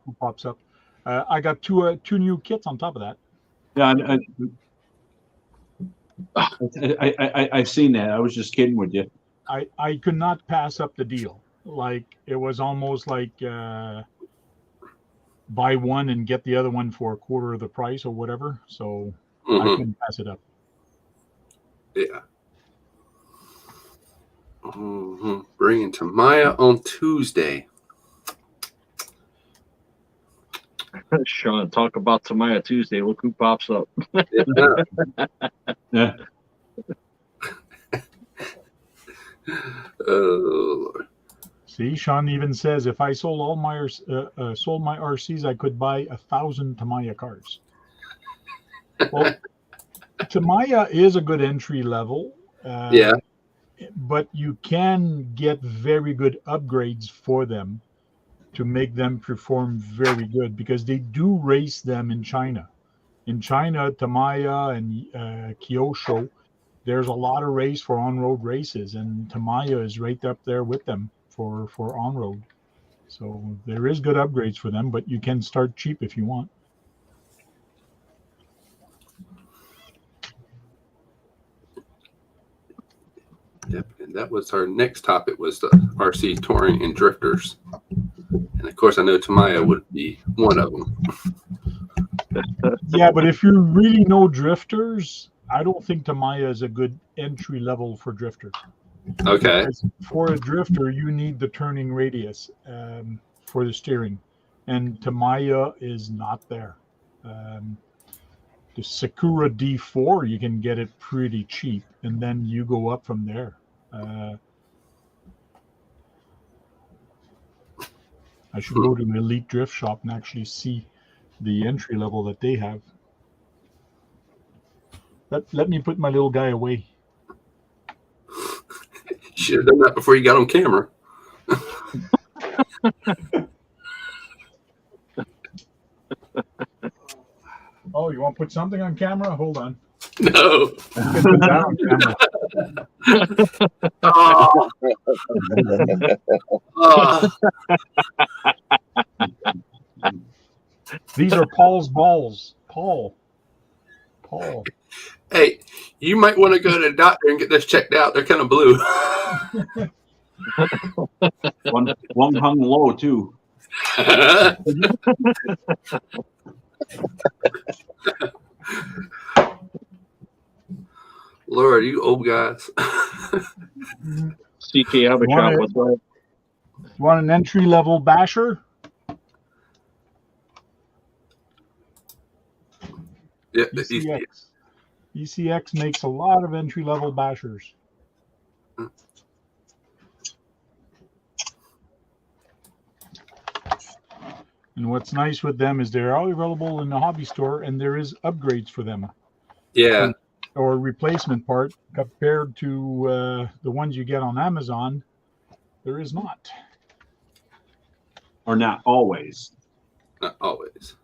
Who pops up? I got two new kits on top of that. Yeah, I've seen that. I was just kidding with you. I could not pass up the deal. Like it was almost like buy one and get the other one for a quarter of the price or whatever. So I couldn't pass it up. Yeah. Bringing Tamaya on Tuesday. Sean, talk about Tamaya Tuesday. Look who pops up. Yeah. Oh, Lord. See, Sean even says if I sold all my sold my RCs, I could buy 1,000 Tamaya cars. Well, Tamaya is a good entry level. Yeah. But you can get very good upgrades for them to make them perform very good because they do race them in China. In China, Tamaya and Kyosho, there's a lot of race for on-road races, and Tamaya is right up there with them for on-road. So there is good upgrades for them, but you can start cheap if you want. Yep, and that was our next topic was the RC touring and drifters. And of course, I know Tamaya would be one of them. Yeah, but if you really know drifters, I don't think Tamaya is a good entry level for drifters. Okay. Because for a drifter, you need the turning radius for the steering, and Tamaya is not there. The Sakura D4, you can get it pretty cheap, and then you go up from there. I should go to an Elite Drift Shop and actually see the entry level that they have. Let me put my little guy away. You should have done that before you got on camera. Oh, you want to put something on camera? Hold on. No. You can put that on camera. Oh. Oh. These are Paul's balls. Paul. Hey, you might want to go to the doctor and get this checked out. They're kind of blue. One hung low too. Lord, you old guys. CK Abishop, what's up? You want an entry level basher? Yeah, ECX makes a lot of entry level bashers. And what's nice with them is they're all available in the hobby store, and there is upgrades for them. Yeah. Or replacement part compared to the ones you get on Amazon. There is not. Or not always. Not always.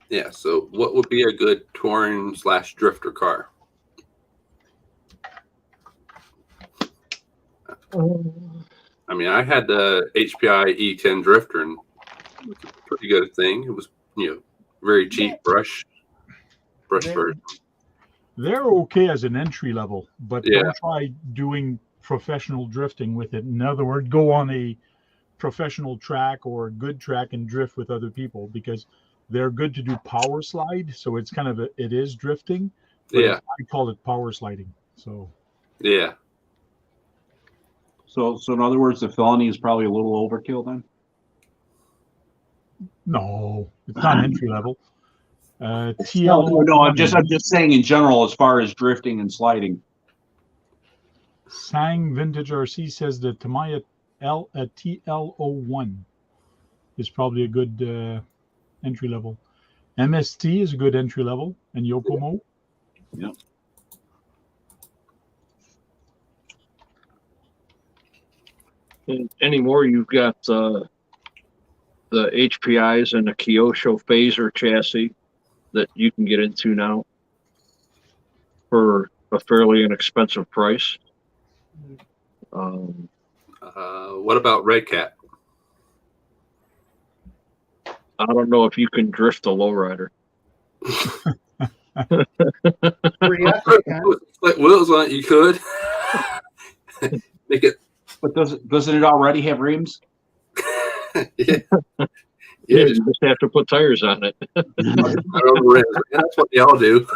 Yeah, so what would be a good touring/drifter car? I mean, I had the HPI E10 Drifter, and it was a pretty good thing. It was, very cheap brush version. They're okay as an entry level, but Yeah. don't try doing professional drifting with it. In other words, go on a professional track or a good track and drift with other people, because they're good to do power slide. So it's kind of it is drifting, but Yeah. I call it power sliding. So Yeah. So in other words, the felony is probably a little overkill then? no, it's not entry level. TL. No, I'm just saying in general, as far as drifting and sliding. Sang Vintage RC says that Tamiya TL01 is probably a good entry level. MST is a good entry level, and Yokomo. Yeah. And anymore, you've got the HPIs and the Kyosho Phaser chassis that you can get into now for a fairly inexpensive price. What about Redcat? I don't know if you can drift a lowrider. Yes, you can. Like wheels on it, you could. Make it. But doesn't it already have rims? Yeah. Yeah, you just have to put tires on it. That's what they all do.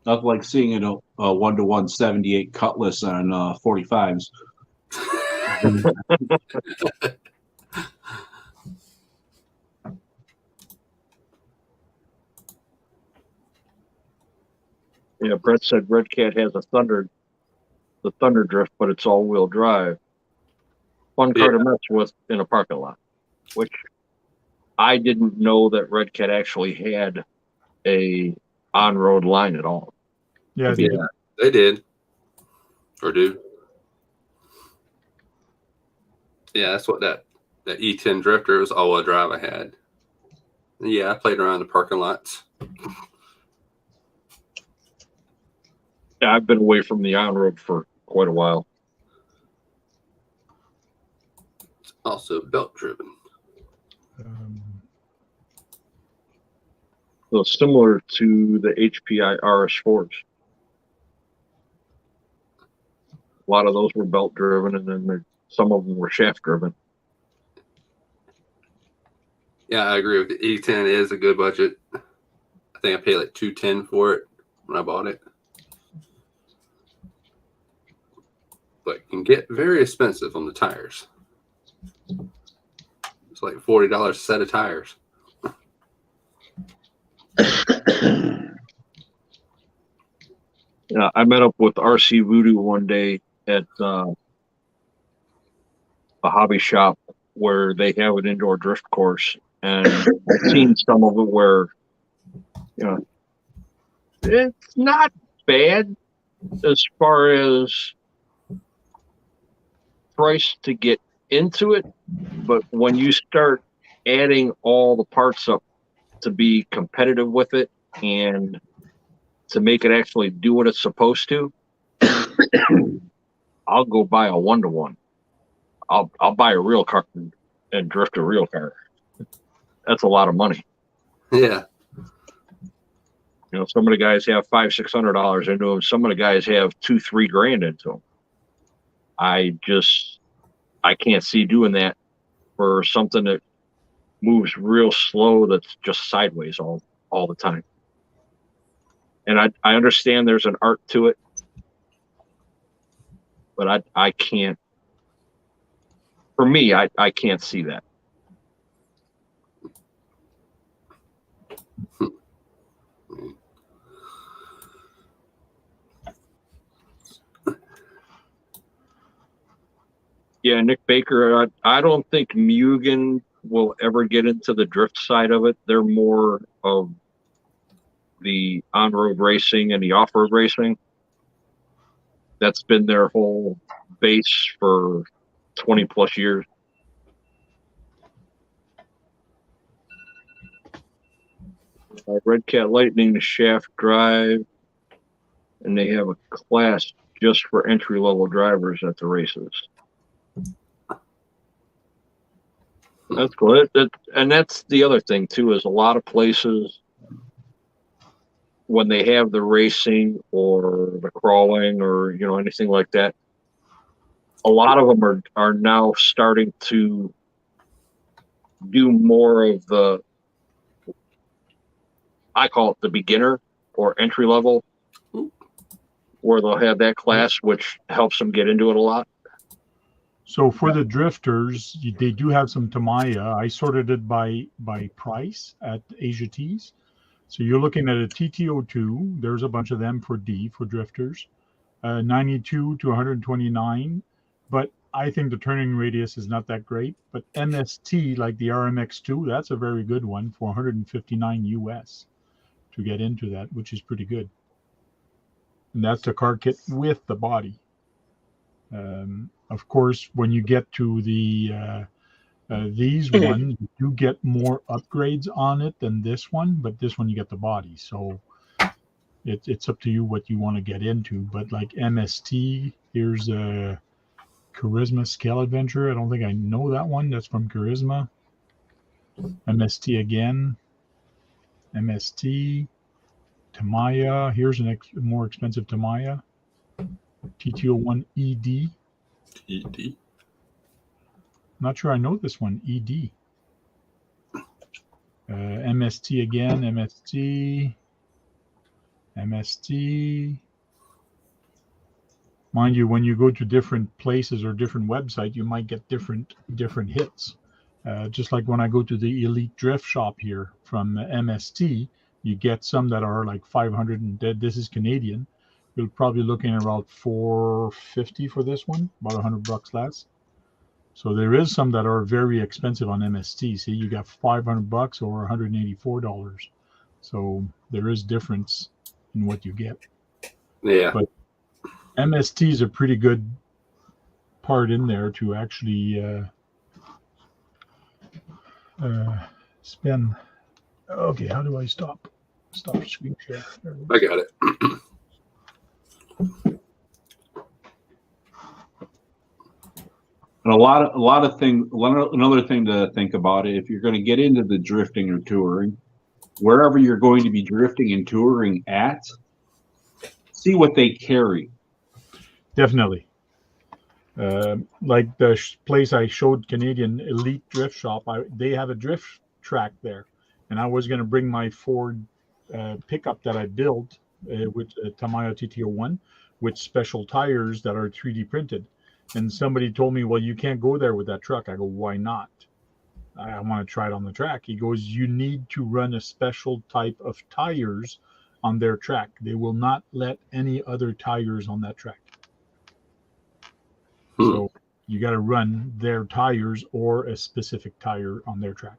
Not like seeing a 1-to-1 78 Cutlass on 45s. Yeah, Brett said Redcat has the Thunder Drift, but it's all-wheel drive. Fun car to mess with in a parking lot, which I didn't know that Redcat actually had a on-road line at all. Yeah, they did. Or do. Yeah, that's what that E10 Drifter was all-wheel drive I had. Yeah, I played around the parking lots. Yeah, I've been away from the on-road for quite a while. It's also belt-driven. So similar to the HPI RS4s. A lot of those were belt-driven, and then some of them were shaft-driven. Yeah, I agree with the E10 is a good budget. I think I paid like $210 for it when I bought it. But it can get very expensive on the tires. It's like $40 a set of tires. Yeah, I met up with RC Voodoo one day at a hobby shop where they have an indoor drift course, and I've seen some of it where, it's not bad as far as price to get into it, but when you start adding all the parts up to be competitive with it and to make it actually do what it's supposed to, I'll go buy a 1-to-1. I'll buy a real car and drift a real car. That's a lot of money. Yeah. Some of the guys have $500-$600 into them. Some of the guys have $2-3 grand into them. I can't see doing that for something that moves real slow, that's just sideways all the time. And I understand there's an art to it, but I can't. For me, I can't see that. Yeah, Nick Baker. I don't think Mugen will ever get into the drift side of it. They're more of the on-road racing and the off-road racing. That's been their whole base for 20 plus years. Redcat Lightning shaft drive, and they have a class just for entry-level drivers at the races. That's cool. And that's the other thing too, is a lot of places when they have the racing or the crawling or anything like that, a lot of them are now starting to do more of the, I call it the beginner or entry level, where they'll have that class, which helps them get into it a lot. So for the drifters, they do have some Tamiya. I sorted it by price at Asia Tees. So you're looking at a TT02. There's a bunch of them for D, for drifters. 92 to 129. But I think the turning radius is not that great. But MST, like the RMX2, that's a very good one for 159 US to get into that, which is pretty good. And that's the car kit with the body. Of course, when you get to the these ones, you do get more upgrades on it than this one, but this one you get the body. So it's up to you what you want to get into. But like MST, here's a Charisma Scale Adventure. I don't think I know that one. That's from Charisma. MST again. MST. Tamiya. Here's a more expensive Tamiya. TT01 ED. ED. Not sure I know this one. ED. MST again. MST. MST. Mind you, when you go to different places or different websites, you might get different hits. Just like when I go to the Elite Drift Shop here from MST, you get some that are like 500 and dead. This is Canadian. You're probably looking at about $450 for this one, about $100 less. So there is some that are very expensive on MST. See, you got $500 or $184. So there is difference in what you get. Yeah. But MST is a pretty good part in there to actually spin. Okay, how do I stop screen share? I got it. And another thing to think about it, if you're going to get into the drifting or touring, wherever you're going to be drifting and touring at, see what they carry. Definitely. Like the place I showed, Canadian Elite Drift Shop, they have a drift track there. And I was going to bring my Ford pickup that I built with a Tamiya TT01 with special tires that are 3D printed. And somebody told me, well, you can't go there with that truck. I go, why not? I want to try it on the track. He goes, you need to run a special type of tires on their track. They will not let any other tires on that track. So you got to run their tires or a specific tire on their track.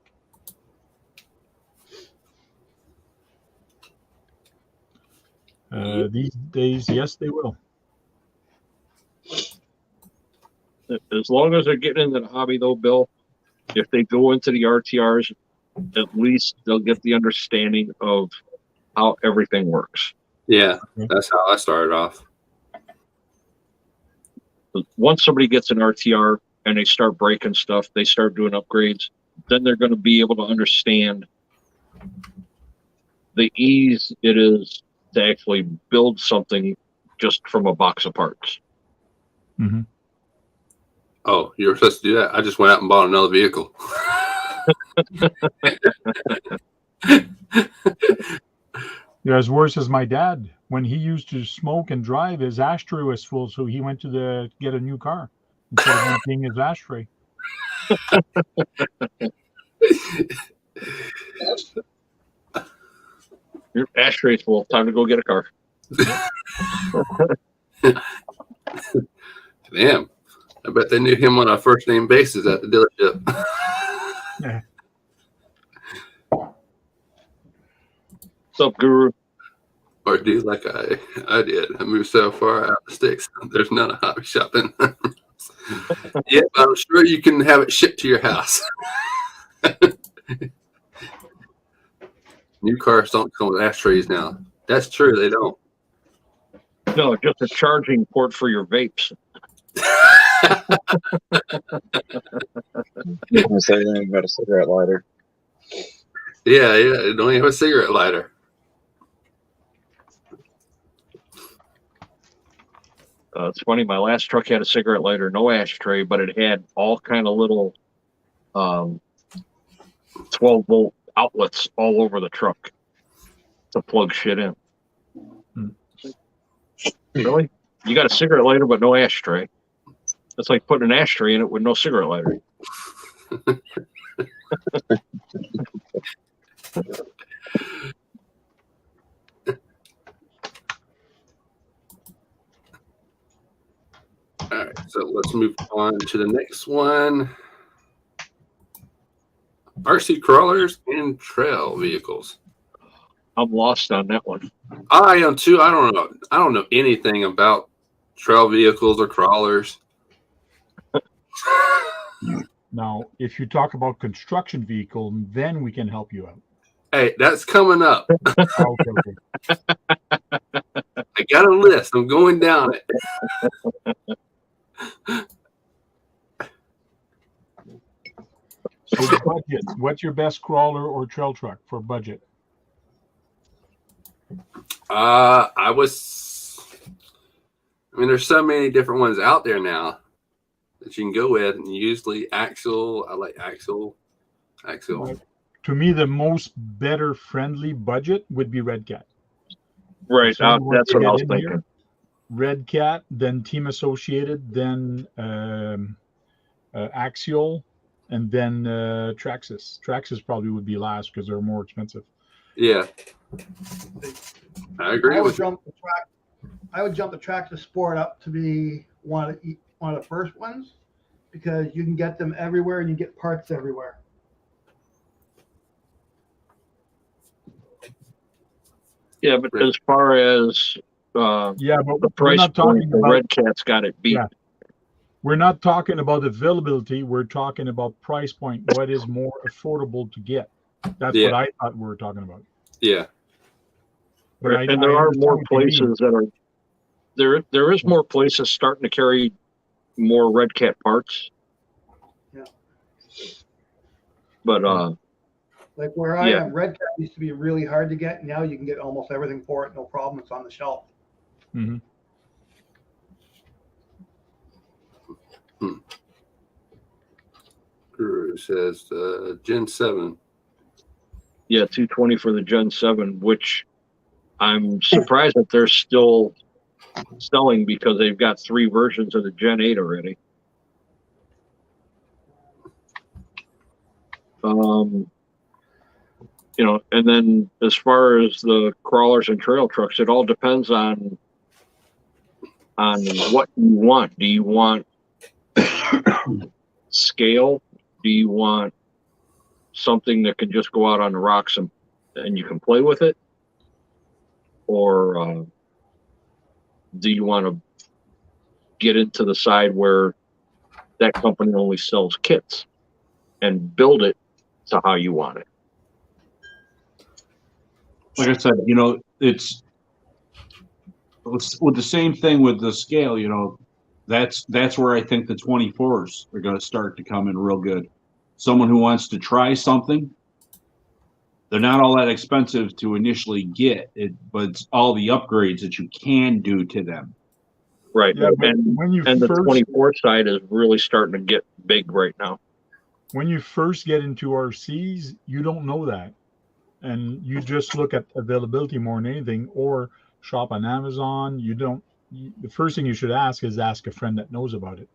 These days, yes, they will. As long as they're getting into the hobby, though, Bill, if they go into the RTRs, at least they'll get the understanding of how everything works. Yeah, that's how I started off. Once somebody gets an RTR and they start breaking stuff, they start doing upgrades, then they're going to be able to understand the ease it is to actually build something just from a box of parts. Mm-hmm. Oh, you were supposed to do that? I just went out and bought another vehicle. You're as worse as my dad. When he used to smoke and drive, his ashtray was full, so he went to get a new car instead of emptying his ashtray. Your ashtray's full. Time to go get a car. Damn. I bet they knew him on a first name basis at the dealership. Yeah. What's up, Guru? Or do like I did. I moved so far out of the sticks. There's none of hobby shopping. Yeah, but I'm sure you can have it shipped to your house. New cars don't come with ashtrays now. That's true. They don't. No, just a charging port for your vapes. You can say anything about a cigarette lighter. Yeah. They don't even have a cigarette lighter. It's funny. My last truck had a cigarette lighter, no ashtray, but it had all kind of little 12-volt outlets all over the truck to plug shit in. Really? You got a cigarette lighter but no ashtray? That's like putting an ashtray in it with no cigarette lighter. All right, so let's move on to the next one. RC crawlers and trail vehicles. I'm lost on that one. I am too. I don't know. I don't know anything about trail vehicles or crawlers. Now, if you talk about construction vehicle, then we can help you out. Hey, that's coming up. Okay. I got a list. I'm going down it. So budget. What's your best crawler or trail truck for budget? I mean, there's so many different ones out there now that you can go with, and usually Axle. I like Axle. To me, the most better friendly budget would be Redcat. Right. So That's what I was thinking. Redcat, then Team Associated, then Axial, and then Traxxas. Traxxas probably would be last because they're more expensive. Yeah, I agree with you. I would jump the Traxxas Sport up to be one of the first ones because you can get them everywhere and you get parts everywhere. Yeah, but as far as but the price point, the Redcat's got it beat. Yeah. We're not talking about availability. We're talking about price point. What is more affordable to get? That's what I thought we were talking about. Yeah. But and there are more places that are there is more places starting to carry more Redcat parts. Yeah. But like where I am, Redcat used to be really hard to get. Now you can get almost everything for it, no problem. It's on the shelf. Mm-hmm. Guru says Gen 7. Yeah, 220 for the Gen 7, which I'm surprised that they're still selling because they've got 3 versions of the Gen 8 already. You know, and then as far as the crawlers and trail trucks, it all depends on what you want. Do you want scale? Do you want something that can just go out on the rocks and you can play with it? Or do you want to get into the side where that company only sells kits and build it to how you want it? Like I said, you know, it's with the same thing with the scale, you know, that's where I think the 24s are going to start to come in real good. Someone who wants to try something, they're not all that expensive to initially get it, but it's all the upgrades that you can do to them. Right. Yeah, and the 24 side is really starting to get big right now. When you first get into RCs, you don't know that. And you just look at availability more than anything, or shop on Amazon. The first thing you should ask is ask a friend that knows about it,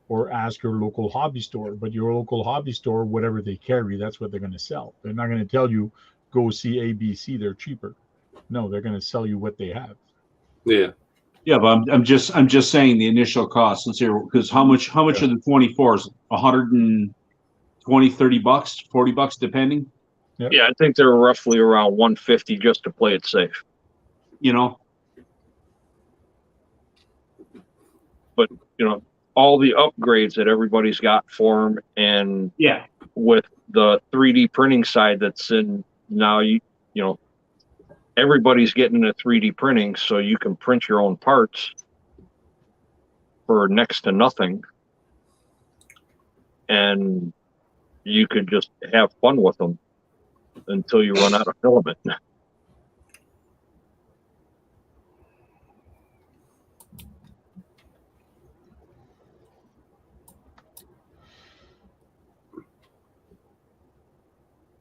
or ask your local hobby store. But your local hobby store, whatever they carry, that's what they're going to sell. They're not going to tell you, go see ABC, they're cheaper. No, they're going to sell you what they have. Yeah. Yeah, but I'm just saying the initial cost. Let's hear, because how much are the 24s? 120, $30, $40 depending. Yep. Yeah, I think they're roughly around 150 just to play it safe. You know. But all the upgrades that everybody's got for them, and Yeah, with the 3D printing side that's in now, everybody's getting into 3D printing, so you can print your own parts for next to nothing, and you could just have fun with them until you run out of filament.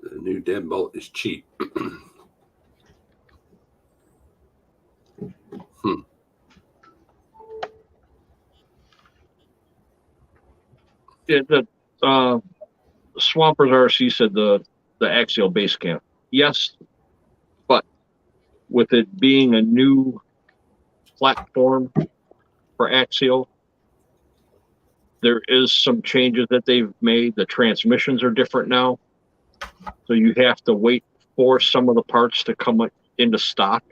The new deadbolt is cheap. Yeah, the Swampers RC said the axial base camp. Yes, but with it being a new platform for axial, there is some changes that they've made. The transmissions are different now, so you have to wait for some of the parts to come into stock.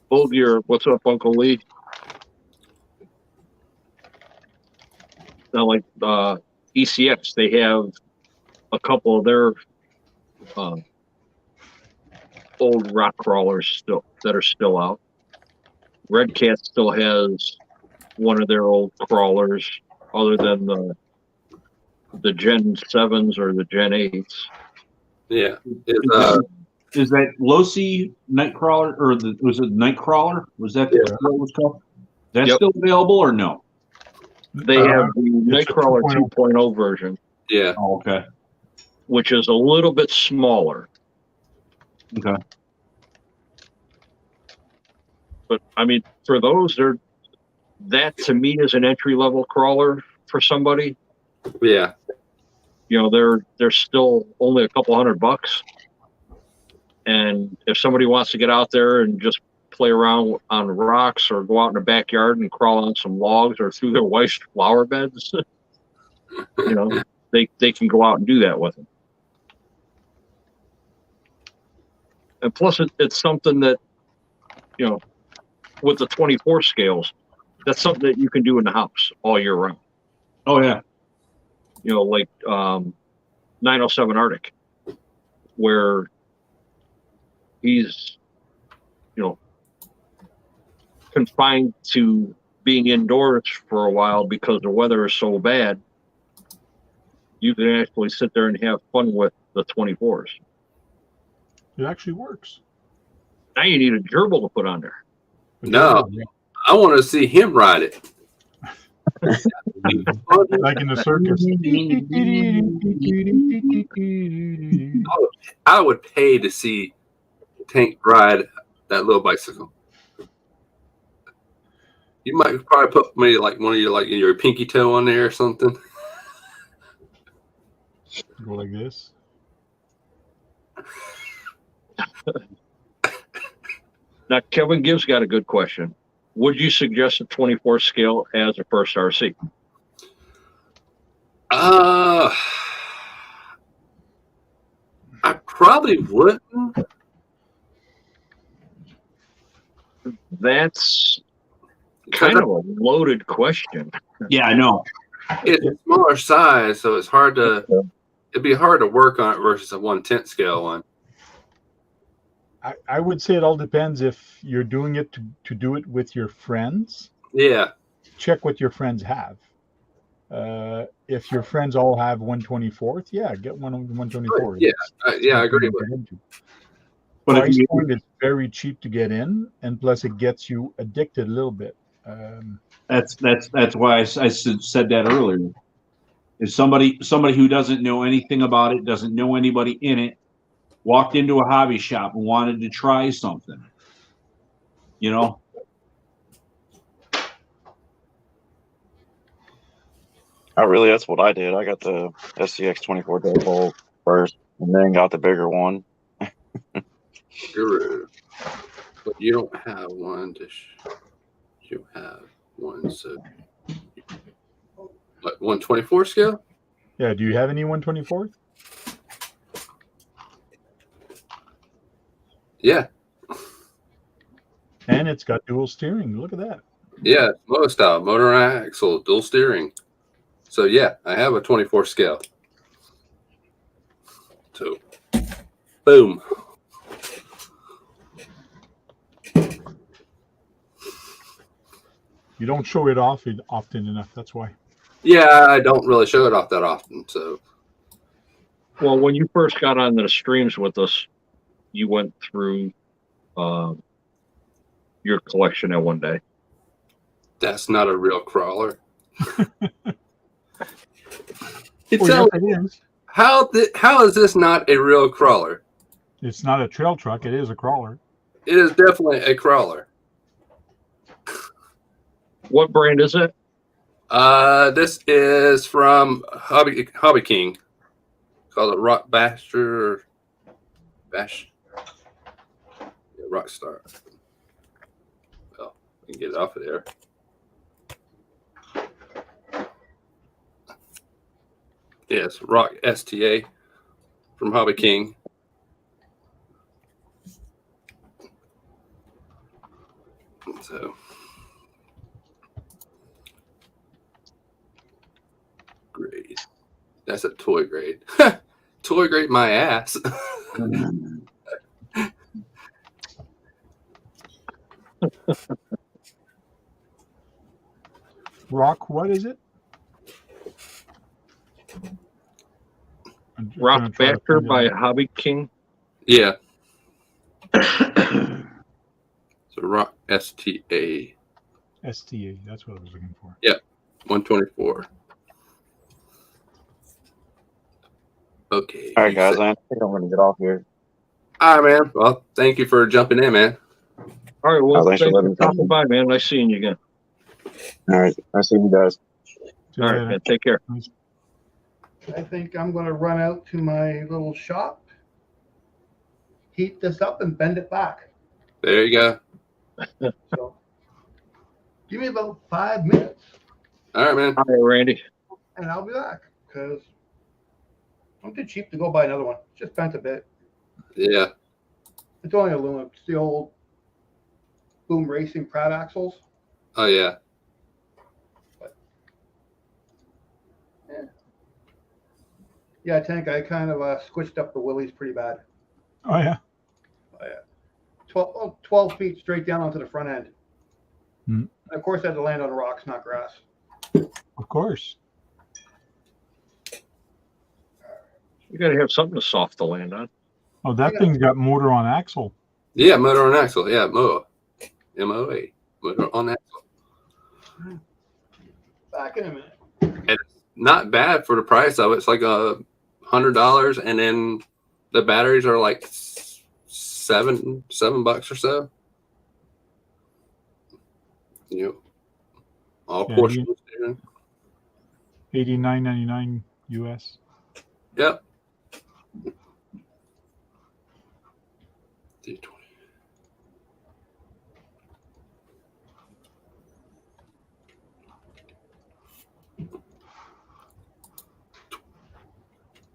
Full Gear, what's up, Uncle Lee? Now, like ECX, they have a couple of their old rock crawlers that are still out. Redcat still has one of their old crawlers, other than the Gen 7s or the Gen 8s. Yeah. Is that Losi Nightcrawler, or was it Nightcrawler? Was that what it was called? Is that still available or no? They have the Nightcrawler 2.0 version. Yeah. Oh, okay. Which is a little bit smaller. Okay. But I mean, for those, that to me is an entry level crawler for somebody. Yeah. They're still only a couple $100. And if somebody wants to get out there and just play around on rocks or go out in the backyard and crawl on some logs or through their wife's flower beds, they can go out and do that with them. And plus, it's something that, with the 24 scales, that's something that you can do in the house all year round. Oh, yeah. Like 907 Arctic, where he's, confined to being indoors for a while because the weather is so bad. You can actually sit there and have fun with the 24s. It actually works. Now you need a gerbil to put on there. No, I want to see him ride it. Like in the circus. I would pay to see Tank ride that little bicycle. You might probably put maybe like one of your pinky toe on there or something. Go like this. Now, Kevin Gibbs got a good question. Would you suggest a 24 scale as a first RC? I probably wouldn't. That's kind of a loaded question. Yeah, I know. It's a smaller size, so it's hard to. It'd be hard to work on it versus a 1/10 scale one. I would say it all depends if you're doing it to do it with your friends. Yeah. Check what your friends have. If your friends all have 1/24th, yeah, get one on 1/24. Yeah, I agree with you. But price point is very cheap to get in, and plus it gets you addicted a little bit. That's why I said that earlier. Is somebody who doesn't know anything about it, doesn't know anybody in it, walked into a hobby shop and wanted to try something, Not really. That's what I did. I got the SCX 24 deadbolt first, and then got the bigger one. Guru. But you don't have one to you have one, so what, 124 scale? Yeah, do you have any 124th? Yeah. And it's got dual steering. Look at that. Yeah, moto style, motor and axle, dual steering. So yeah, I have a 24 scale. So boom. You don't show it off often enough. That's why. Yeah, I don't really show it off that often. So Well, when you first got on the streams with us, you went through your collection at one day. that's not a real crawler. Well, yes, it is. How is this not a real crawler? It's not a trail truck. It is a crawler. It is definitely a crawler. What brand is it? This is from Hobby King. Called it Rock Basher or Bash. Yeah, Rockstar. Well, we can get it off of there. Yes, Rock STA from Hobby King. So grade. That's a toy grade. Toy grade my ass. Rock, what is it? Rock Factor by Hobby King. Yeah. So Rock STA. STA, that's what I was looking for. Yeah, 124. Okay. All right, guys. I think I'm going to get off here. All right, man. Well, thank you for jumping in, man. All right. Well, thanks thanks for for stopping by, man. Nice seeing you again. All right. I'll see you guys. All right, man. Take care. I think I'm going to run out to my little shop, heat this up, and bend it back. There you go. So give me about 5 minutes, All right, man. All right, Randy. and I'll be back because I'm too cheap to go buy another one. Just bent a bit. Yeah. It's only aluminum. It's the old Boom Racing Pratt axles. Oh, yeah. Yeah, I think I kind of squished up the willies pretty bad. Oh, yeah. 12 feet straight down onto the front end. Hmm. And of course, I had to land on rocks, not grass. Of course. You got to have something to soft to land on. Oh, that thing's got motor on axle. Yeah, motor on axle. Yeah, MOA. MOA. Motor on axle. Back in a minute. And it's not bad for the price of it. It's like $100, and then the batteries are like $7 or so. You know, all Yeah, portions. Yeah. $89.99 US. Yep. D20.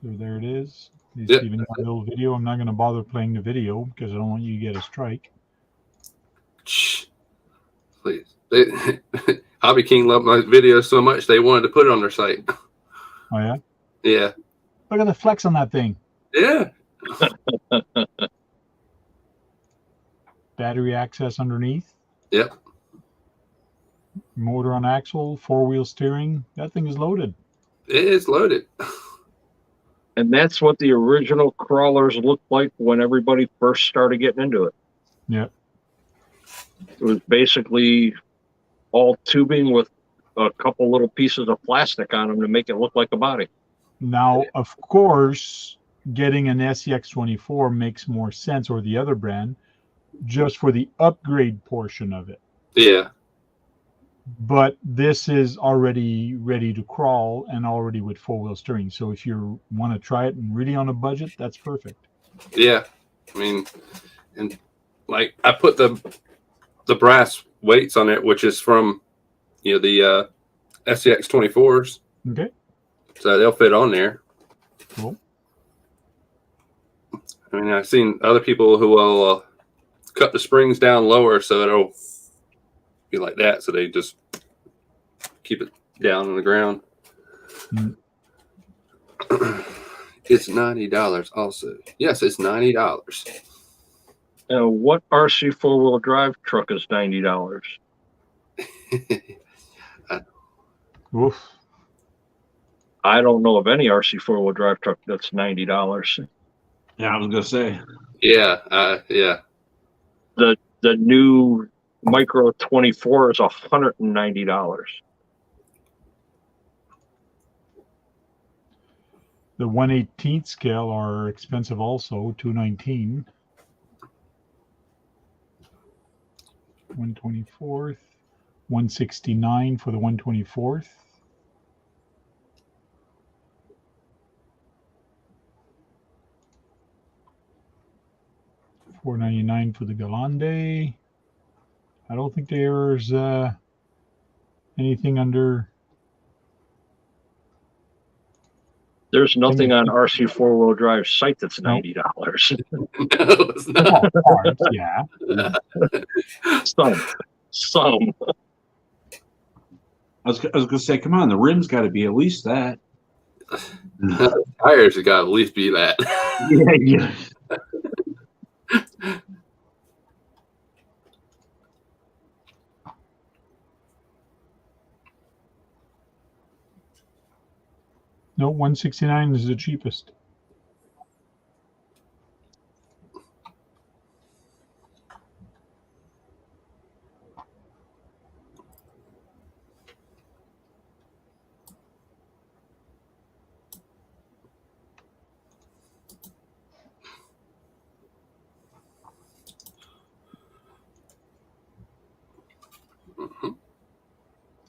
So there it is. It's Yep, even that's got a little video. I'm not going to bother playing the video because I don't want you to get a strike. Shh. Please. Hobby King loved my videos so much they wanted to put it on their site. Oh, yeah? Yeah. Look at the flex on that thing. Yeah. Battery access underneath. Yep. Motor on axle, four-wheel steering. That thing is loaded. It is loaded. And that's what the original crawlers looked like when everybody first started getting into it. Yep. It was basically all tubing with a couple little pieces of plastic on them to make it look like a body. Now, of course, getting an SEX24 makes more sense, or the other brand, just for the upgrade portion of it. Yeah. But this is already ready to crawl and already with four-wheel steering. So if you want to try it and really on a budget, that's perfect. Yeah. I mean, And like I put the brass weights on it, which is from the SCX24s. Okay. So they'll fit on there. Cool. I mean, I've seen other people who will cut the springs down lower so it'll be like that. So they just keep it down on the ground. Mm. It's $90 also. Yes, it's $90. What RC 4-wheel drive truck is $90? Oof. I don't know of any RC 4-wheel drive truck that's $90. Yeah, I was gonna say. Yeah, yeah. The new Micro 24 is $190. The 1/18 scale are expensive also, $219. 1/24, $169 for the 1/24. $499 for the Galande. I don't think there's anything under. There's nothing on RC 4-wheel drive site that's $90. No, it's not. Oh, parts, yeah. Some. I was gonna say, come on, the rim's got to be at least that. Tires have got to at least be that. Yeah. No, 169 is the cheapest.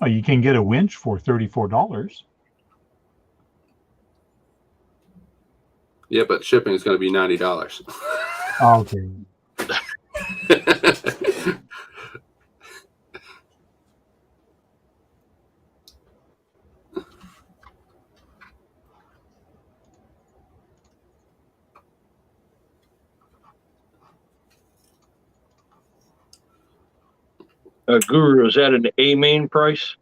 Oh, you can get a winch for $34. Yeah, but shipping is going to be $90. Okay. Guru, is that an A-Main price?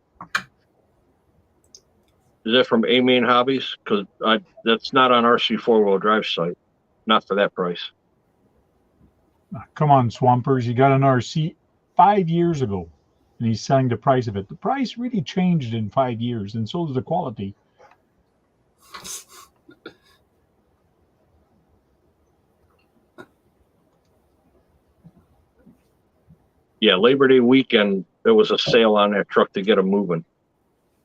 Is that from A-Main Hobbies? Because that's not on RC 4-wheel drive site. Not for that price. Come on, Swampers. You got an RC 5 years ago, and he's selling the price of it. The price really changed in 5 years, and so does the quality. Yeah, Labor Day weekend, there was a sale on that truck to get them moving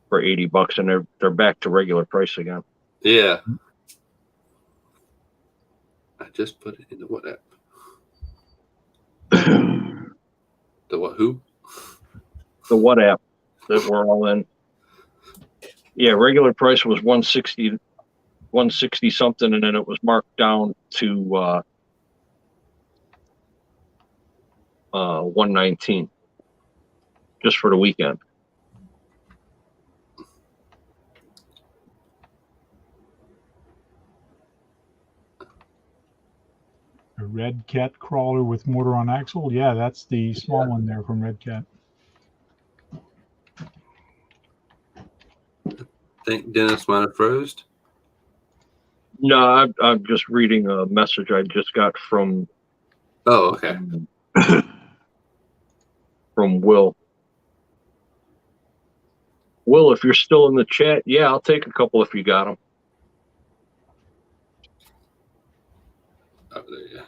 for $80, and they're back to regular price again. Yeah. I just put it in the what app? The what? Who? The what app that we're all in. Yeah, regular price was 160 something, and then it was marked down to 119 just for the weekend. A Redcat crawler with motor on axle. Yeah, that's the small one there from Redcat. I think Dennis might have froze. No, I'm just reading a message I just got from. Oh, okay. From Will. Will, if you're still in the chat, yeah, I'll take a couple if you got them. Oh, there you go.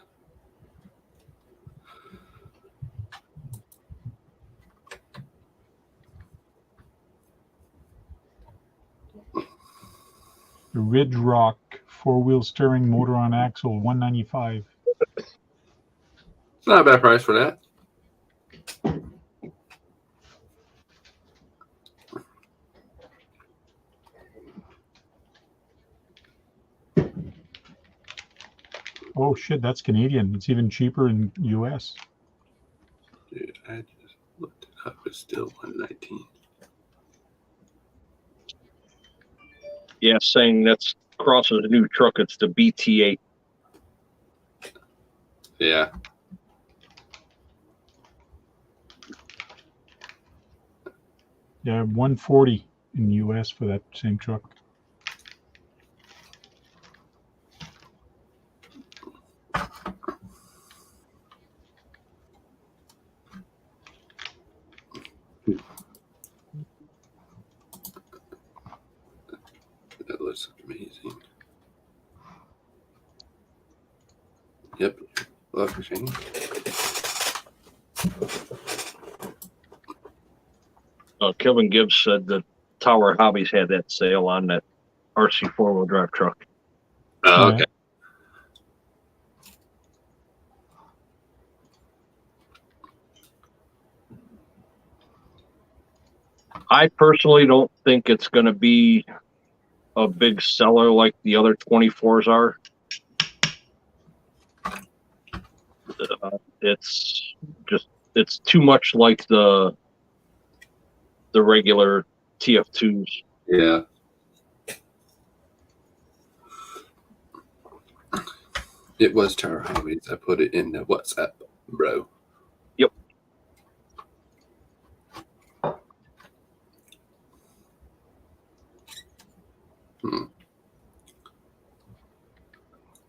The Ridge Rock 4-wheel steering motor on axle, $195. It's not a bad price for that. Oh shit, that's Canadian. It's even cheaper in US. Dude, I just looked it up. It's still 119. Yeah, saying that's Cross's new truck. It's the BT8. Yeah. Yeah, 140 in US for that same truck. That looks amazing. Yep. Love machine. Kevin Gibbs said that Tower Hobbies had that sale on that RC 4-wheel drive truck. Oh, okay. I personally don't think it's going to be a big seller like the other 24s are. It's too much like the regular TF2s. Yeah. It was Tower Hobbies. I put it in the WhatsApp, bro. Yep. All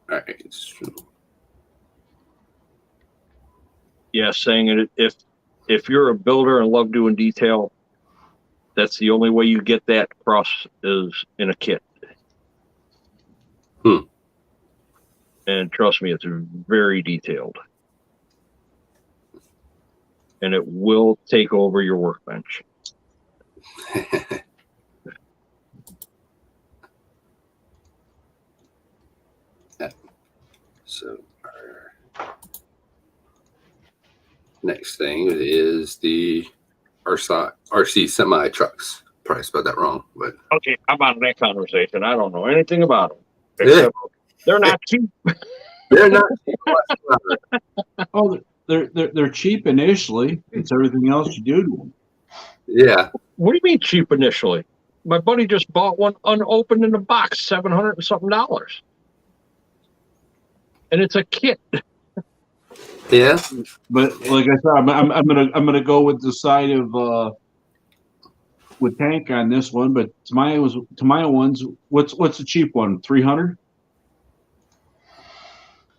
right. So, Yeah, saying it if you're a builder and love doing detail, that's the only way you get that across is in a kit. And trust me, it's very detailed. And it will take over your workbench. So our next thing is the RC semi trucks. Probably spelled that wrong, but Okay, how about that conversation? I don't know anything about them. Yeah. Except they're not cheap. they're not cheap whatsoever. Oh, they're cheap initially. It's everything else you do to them. Yeah. What do you mean cheap initially? My buddy just bought one unopened in a box, $700 and something. And it's a kit. Yeah. But like I said, I'm gonna go with the side of with tank on this one. But Tamiya ones. What's the cheap one? 300.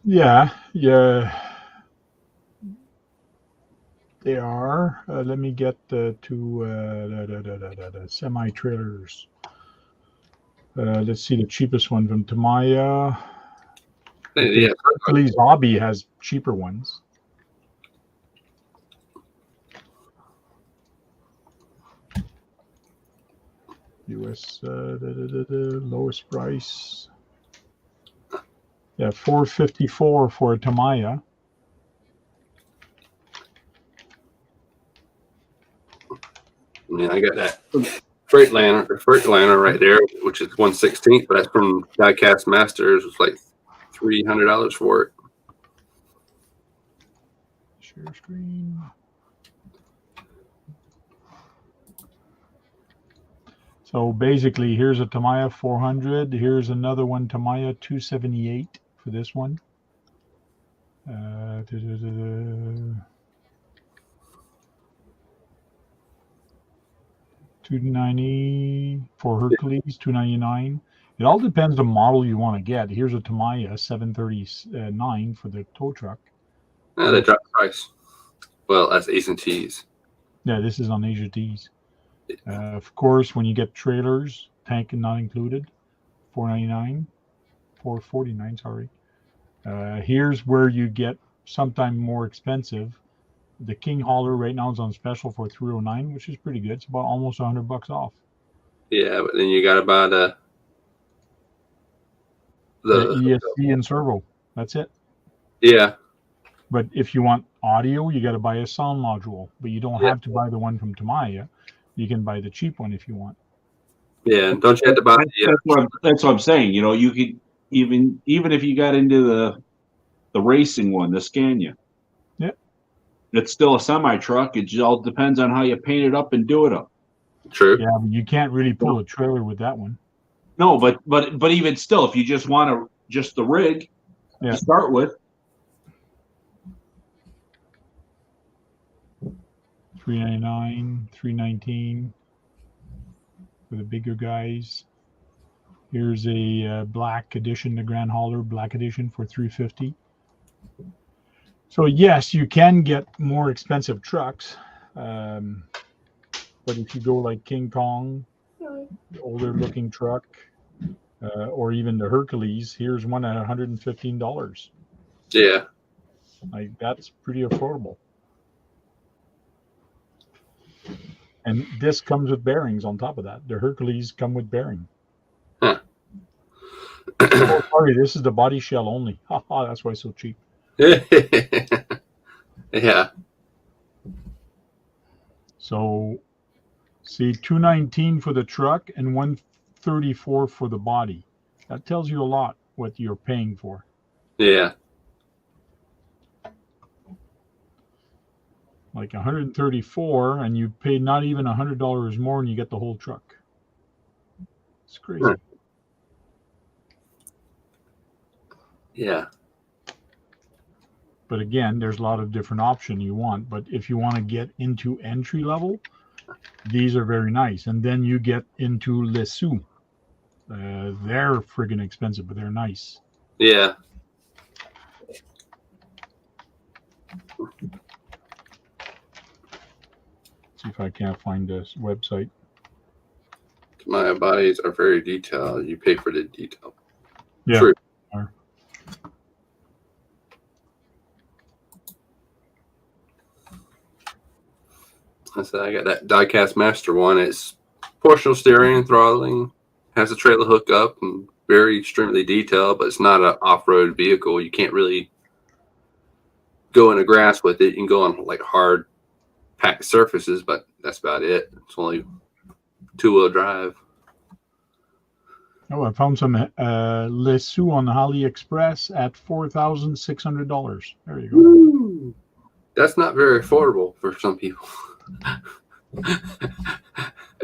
Yeah. They are. Let me get the semi trailers. Let's see the cheapest one from Tamiya. Yeah. Hercules Hobby has cheaper ones. US lowest price. Yeah, $454 for a Tamiya. I mean, I got that Freightliner right there, which is 1/16, but that's from Diecast Masters. It's like $300 for it. Share screen. So basically, here's a Tamiya 400. Here's another one, Tamiya 278 for this one. 290 for Hercules, 299. It all depends on the model you want to get. Here's a Tamiya 739 for the tow truck. They dropped the price. Well, that's Ace and T's. Yeah, this is on Asia T's. Of course, when you get trailers, tank not included, $449, sorry. Here's where you get sometime more expensive. The King Hauler right now is on special for $309, which is pretty good. It's about almost $100 off. Yeah, but then you got to buy the ESC and servo. That's it. Yeah. But if you want audio, you got to buy a sound module. But you don't have to buy the one from Tamiya. You can buy the cheap one if you want. Yeah, and don't you have to buy That's what I'm saying. You know, you could even if you got into the racing one, the Scania. Yep. It's still a semi truck. It just all depends on how you paint it up and do it up. True. Yeah, but you can't really pull a trailer with that one. No, but even still, if you just want just the rig to start with. $399, $319 for the bigger guys. Here's a black edition, the Grand Hauler Black Edition for $350. So yes, you can get more expensive trucks, but if you go like King Kong, the older looking truck, or even the Hercules, here's one at $115. Yeah. Like that's pretty affordable. And this comes with bearings on top of that. The Hercules come with bearing. Huh. Oh, sorry, this is the body shell only. That's why it's so cheap. Yeah. So, see, $219 for the truck and $134 for the body. That tells you a lot what you're paying for. Yeah. Like $134, and you pay not even $100 more, and you get the whole truck. It's crazy. Yeah. But again, there's a lot of different options you want. But if you want to get into entry level, these are very nice. And then you get into Lesu. They're friggin' expensive, but they're nice. Yeah. See if I can't find this website. My bodies are very detailed. You pay for the detail. Yeah. True. I said I got that diecast master one. It's portional steering, throttling, has a trailer hookup, and very extremely detailed. But it's not an off-road vehicle. You can't really go in the grass with it. You can go on like hard packed surfaces, but that's about it. It's only two-wheel drive. Oh, I found some Lesu on AliExpress at $4,600. There you go. Woo! That's not very affordable for some people.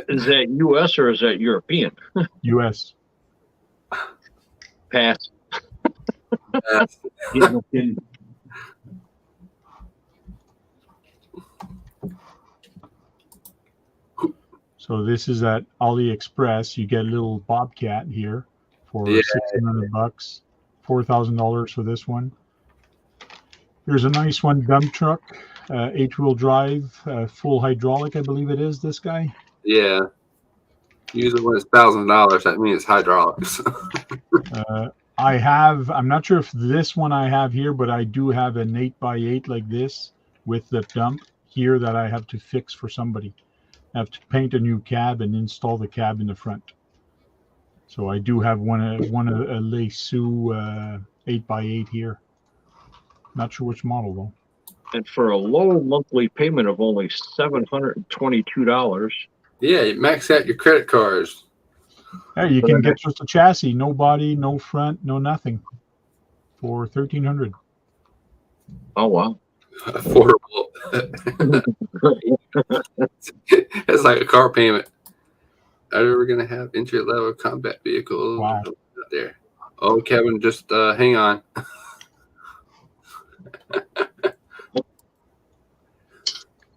Is that U.S. or is that European? U.S. Pass. So this is at AliExpress. You get a little Bobcat here for $1,600, $4,000 for this one. Here's a nice one, dump truck, 8-wheel drive, full hydraulic, I believe it is. This guy. Yeah. Usually when it's $1,000, that means it's hydraulics. I'm not sure if this one I have here, but I do have an 8x8 like this with the dump here that I have to fix for somebody. I have to paint a new cab and install the cab in the front. So I do have a Lesu 8x8 here. Not sure which model though. And for a low monthly payment of only $722. Yeah, you max out your credit cards. Hey, you can get just a chassis, no body, no front, no nothing, for $1,300. Oh wow. Affordable. It's like a car payment. Are we going to have entry level combat vehicles out there? Oh, Kevin, just hang on.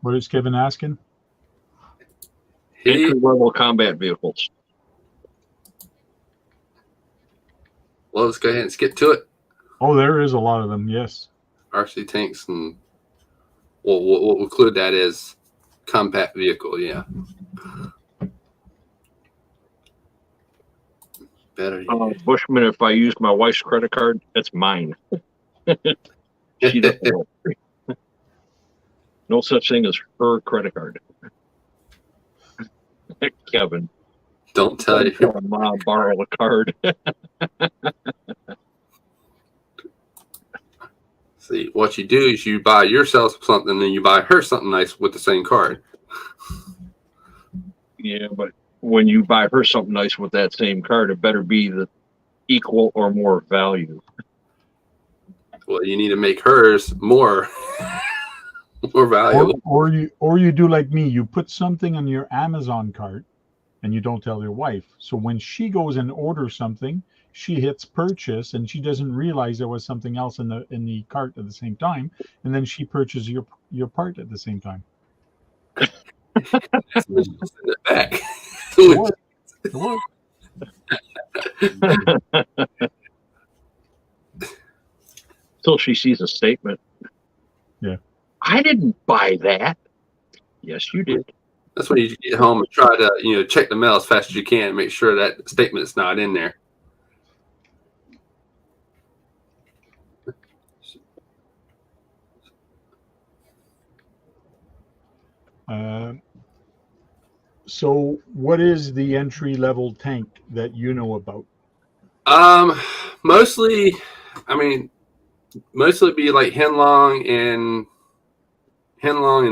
What is Kevin asking? Entry level combat vehicles. Well, let's go ahead and skip to it. Oh, there is a lot of them. Yes. RC tanks, and we'll include that as combat vehicle. Yeah. Better. Bushman, if I use my wife's credit card, that's mine. She doesn't know. No such thing as her credit card. Kevin. Don't tell you. Mom, borrow a card. See, what you do is you buy yourself something, then you buy her something nice with the same card. Yeah, but when you buy her something nice with that same card, it better be the equal or more value. well, you need to make hers more more valuable. Or you do like me. You put something on your Amazon cart, and you don't tell your wife. So when she goes and orders something, she hits purchase, and she doesn't realize there was something else in the cart at the same time, and then she purchases your part at the same time. Send it back. It works. Until she sees a statement. Yeah. I didn't buy that. Yes, you did. That's when you get home and try to, check the mail as fast as you can, make sure that statement's not in there. So what is the entry level tank that you know about? Mostly be like Henlong and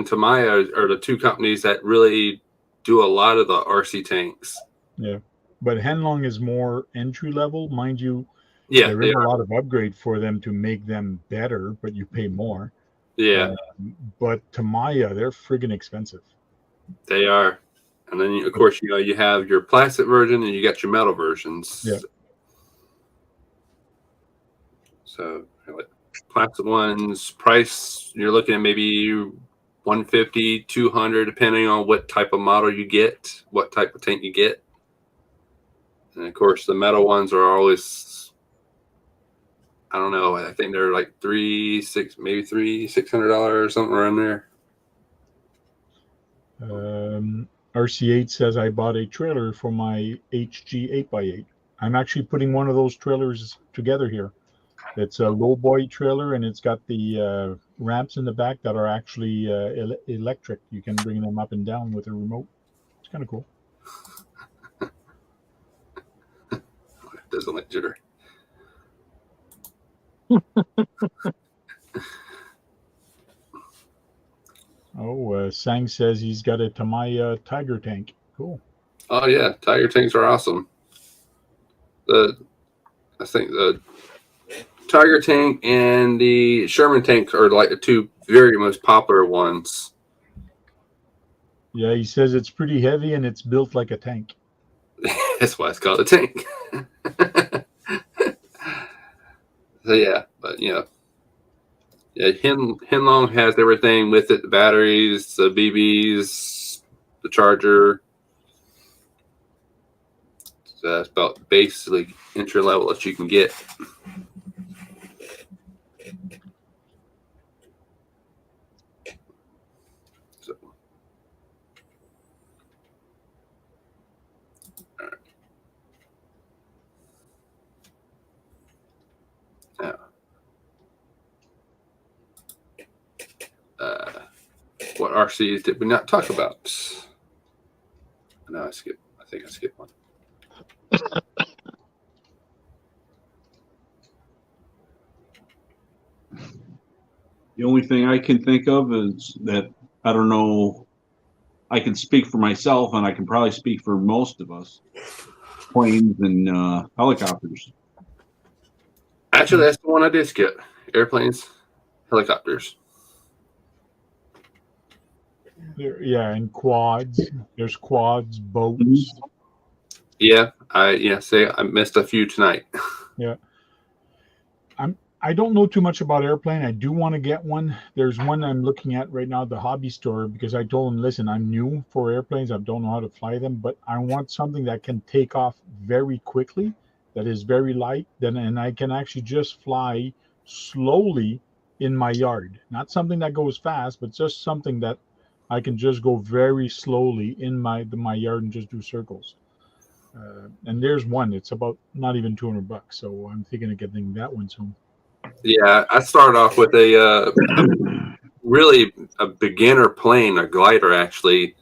Tamiya are the two companies that really do a lot of the RC tanks. Yeah, but Henlong is more entry level, mind you. Yeah, there is a lot of upgrade for them to make them better, but you pay more. Yeah, but Tamiya, they're friggin' expensive. They are, and then of course you have your plastic version and you got your metal versions. Yeah. So like plastic ones, price you're looking at maybe 150, 200, depending on what type of model you get, what type of tank you get. And of course, the metal ones are always, I don't know, I think they're like $600 something around there. RC8 says I bought a trailer for my HG 8x8. I'm actually putting one of those trailers together here. It's a lowboy trailer, and it's got the ramps in the back that are actually electric. You can bring them up and down with a remote. It's kind of cool. It doesn't like jitter. Sang says he's got a Tamiya Tiger tank. Cool. Oh yeah, Tiger tanks are awesome. I think the Tiger tank and the Sherman tank are like the two very most popular ones. Yeah, he says it's pretty heavy and it's built like a tank. That's why it's called a tank. So yeah, but Henlong has everything with it: the batteries, the BBs, the charger. So that's about basically entry level that you can get. So, all right. Now, what RCs did we not talk about? No, I think I skipped one. The only thing I can think of is that, I don't know, I can speak for myself, and I can probably speak for most of us, planes and helicopters. Actually, that's the one I did skip. Airplanes, helicopters. Yeah, and quads. There's quads, boats. Mm-hmm. Yeah, I missed a few tonight. Yeah. I don't know too much about airplane. I do want to get one. There's one I'm looking at right now at the hobby store, because I told him, listen, I'm new for airplanes. I don't know how to fly them, but I want something that can take off very quickly, that is very light, and I can actually just fly slowly in my yard. Not something that goes fast, but just something that I can just go very slowly in my yard and just do circles. And there's one. It's about not even $200, so I'm thinking of getting that one soon. Yeah, I started off with a really a beginner plane, a glider actually.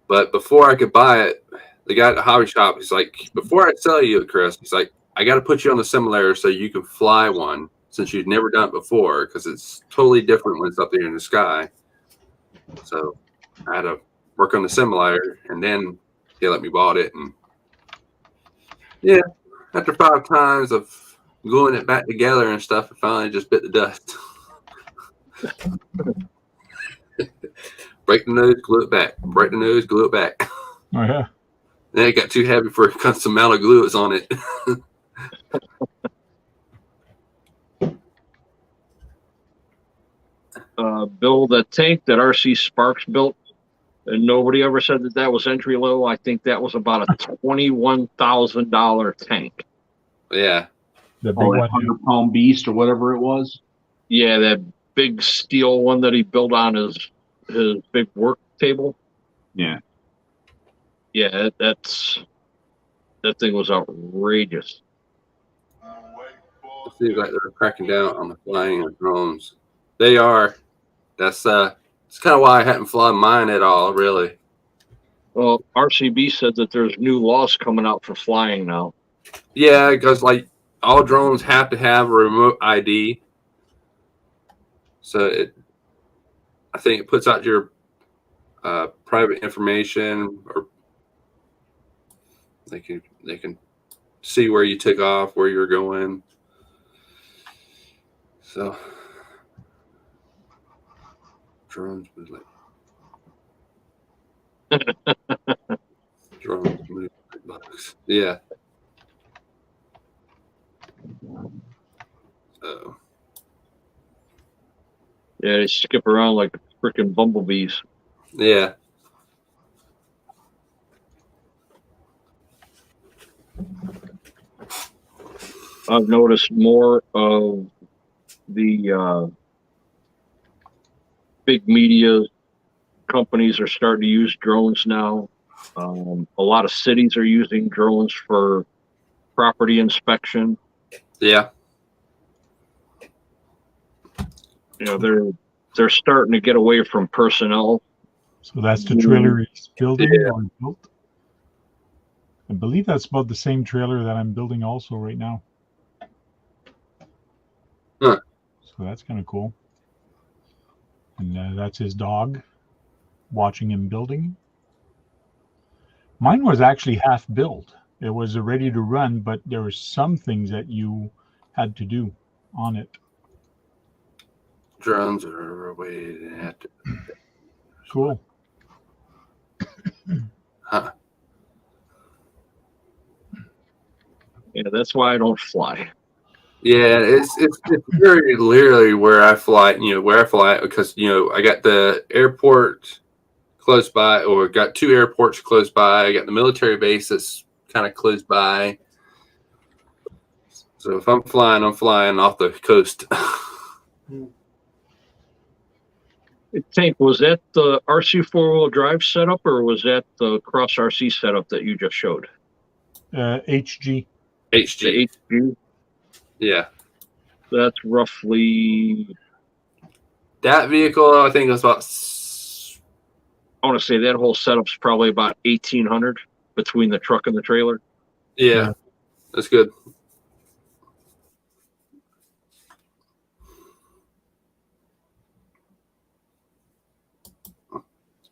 But before I could buy it, the guy at the hobby shop, he's like, before I sell you it, Chris, he's like, I got to put you on the simulator so you can fly one, since you've never done it before, because it's totally different when it's up there in the sky. So I had to work on the simulator, and then he let me bought it. And yeah, after 5 times of gluing it back together and stuff, and finally just bit the dust. Break the nose, glue it back. Break the nose, glue it back. Oh yeah. Then it got too heavy for the constant amount of glue that's on it. Bill, the tank that RC Sparks built, and nobody ever said that was entry level. I think that was about a $21,000 tank. Yeah. The big Oh, that one. 100-pound beast or whatever it was. Yeah, that big steel one that he built on his big work table. Yeah. Yeah, that thing was outrageous. It seems like they're cracking down on the flying of drones. They are. That's it's kind of why I hadn't flown mine at all, really. Well, RCB said that there's new laws coming out for flying now. Yeah, because like all drones have to have a remote ID. So I think it puts out your private information, or they can see where you took off, where you're going. So drones move like drones move like bugs. Yeah. So Yeah, they skip around like freaking bumblebees. yeah. I've noticed more of the big media companies are starting to use drones now. A lot of cities are using drones for property inspection. Yeah. You know, they're starting to get away from personnel. So that's the trailer he's building Yeah. or built. I believe that's about the same trailer that I'm building also right now. Huh. So that's kind of cool. And that's his dog watching him building. Mine was actually half built. It was ready to run, but there were some things that you had to do on it. Drones are a way to have to. Cool. Huh. Yeah, that's why I don't fly. Yeah, it's very literally where I fly. Because I got the airport close by, or got two airports close by. I got the military base that's kind of close by. So if I'm flying off the coast. Tank, was that the RC four-wheel drive setup, or was that the Cross RC setup that you just showed? HG. HG. The HG? Yeah. That's roughly, That vehicle, I think, was about. I want to say that whole setup's probably about 1,800 between the truck and the trailer. Yeah. That's good.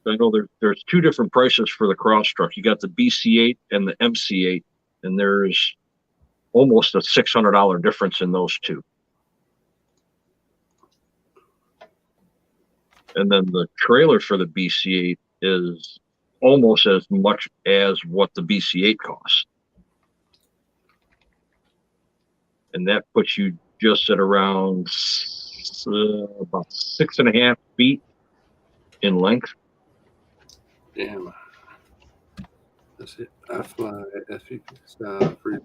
I know there's two different prices for the cross truck. You got the BC8 and the MC8, and there's almost a $600 difference in those two. And then the trailer for the BC8 is almost as much as what the BC8 costs. And that puts you just at around about 6.5 feet in length. Damn. That's it. I fly SVP style free.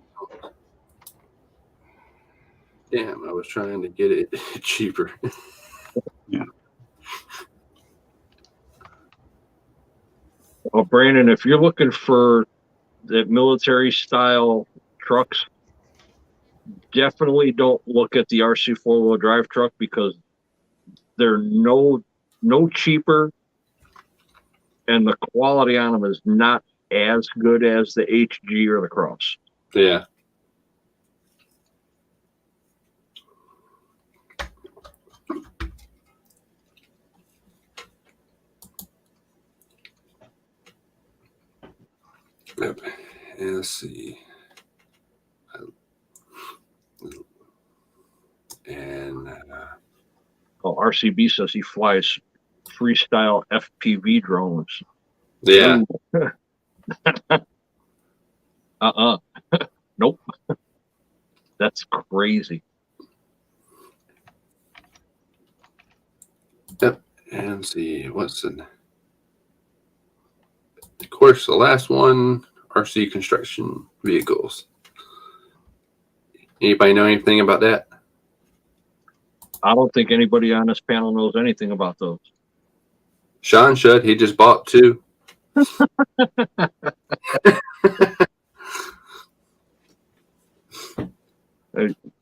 Damn, I was trying to get it cheaper. Yeah. Well, Brandon, if you're looking for the military style trucks, definitely don't look at the RC four-wheel drive truck, because they're no cheaper, and the quality on them is not as good as the HG or the Cross. Yeah. Yep. And let's see. And RCB says he flies freestyle FPV drones. yeah, Nope. That's crazy. yep. And see what's in. Of course, the last one, RC construction vehicles. Anybody know anything about that? I don't think anybody on this panel knows anything about those. Sean should. He just bought 2.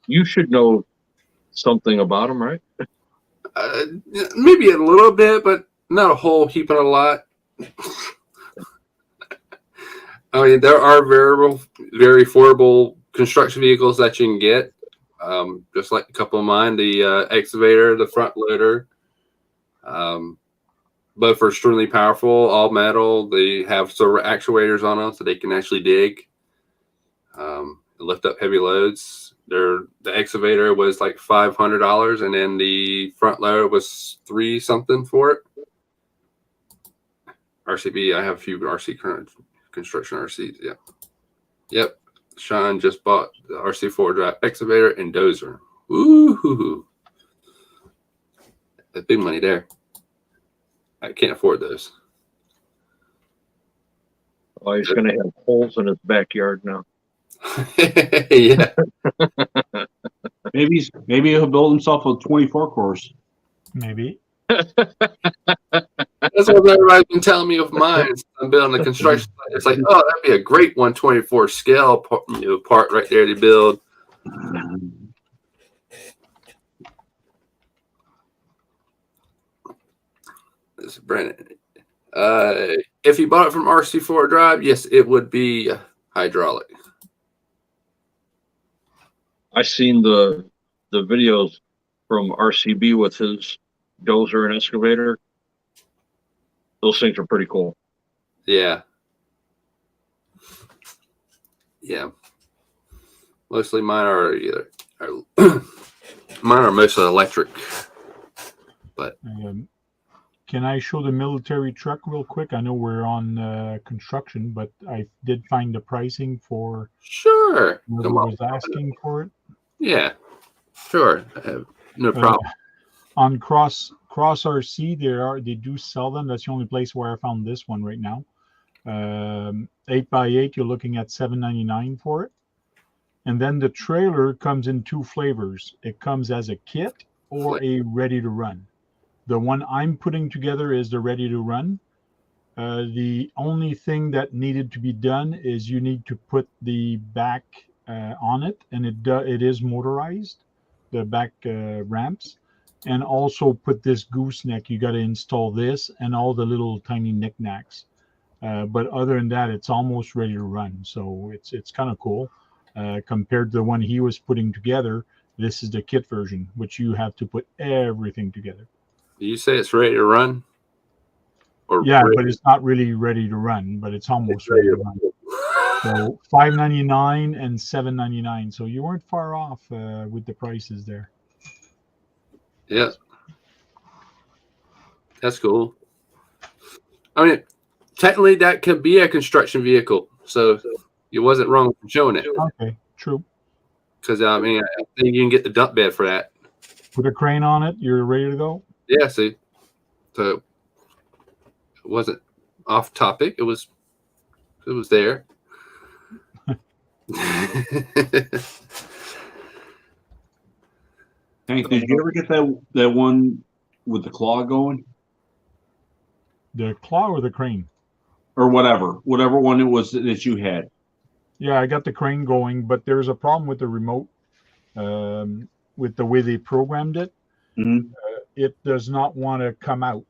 You should know something about them, right? Maybe a little bit, but not a whole heap and a lot. I mean, there are very affordable construction vehicles that you can get. Just like a couple of mine, the excavator, the front loader. Both are extremely powerful, all metal. They have servo actuators on them so they can actually dig, lift up heavy loads. The excavator was like $500, and then the front loader was $3 something for it. RCB, I have a few RC construction RCs. Yeah, yep. Sean just bought the RC4 drive excavator and dozer. Woo-hoo-hoo. That's big money there. I can't afford those. Oh, he's going to have holes in his backyard now. Yeah. Maybe he'll build himself a 24 course. Maybe. That's what everybody's been telling me of mine. I'm building a construction site. It's like, oh, that'd be a great 124 scale part right there to build. This is Brandon. If you bought it from RC4 Drive, yes, it would be hydraulic. I seen the videos from RCB with his dozer and excavator. Those things are pretty cool. Yeah. Yeah. Mostly mine are mine are mostly electric. But can I show the military truck real quick? I know we're on construction, but I did find the pricing for sure. whoever was asking for it. Yeah, sure. No problem. On Cross RC, they do sell them. That's the only place where I found this one right now. 8x8, you're looking at $7.99 for it. And then the trailer comes in 2 flavors. It comes as a kit or a ready to run. The one I'm putting together is the ready to run. The only thing that needed to be done is you need to put the back on it, and it is motorized, the back ramps, and also put this gooseneck. You got to install this and all the little tiny knickknacks. But other than that, it's almost ready to run. So it's kind of cool. Compared to the one he was putting together, this is the kit version, which you have to put everything together. Do you say it's ready to run? Or yeah, but it's not really ready to run, but it's almost ready to run. So $5.99 and $7.99. So you weren't far off with the prices there. Yeah, that's cool. I mean, technically that could be a construction vehicle, so you wasn't wrong for showing it. Okay, true. Because I mean, I think you can get the dump bed for that. Put a crane on it. You're ready to go. Yeah. See, so it wasn't off topic. It was there. Hank, did you ever get that one with the claw going? The claw or the crane? Or whatever one it was that you had. Yeah, I got the crane going, but there's a problem with the remote, with the way they programmed it. Mm-hmm. It does not want to come out.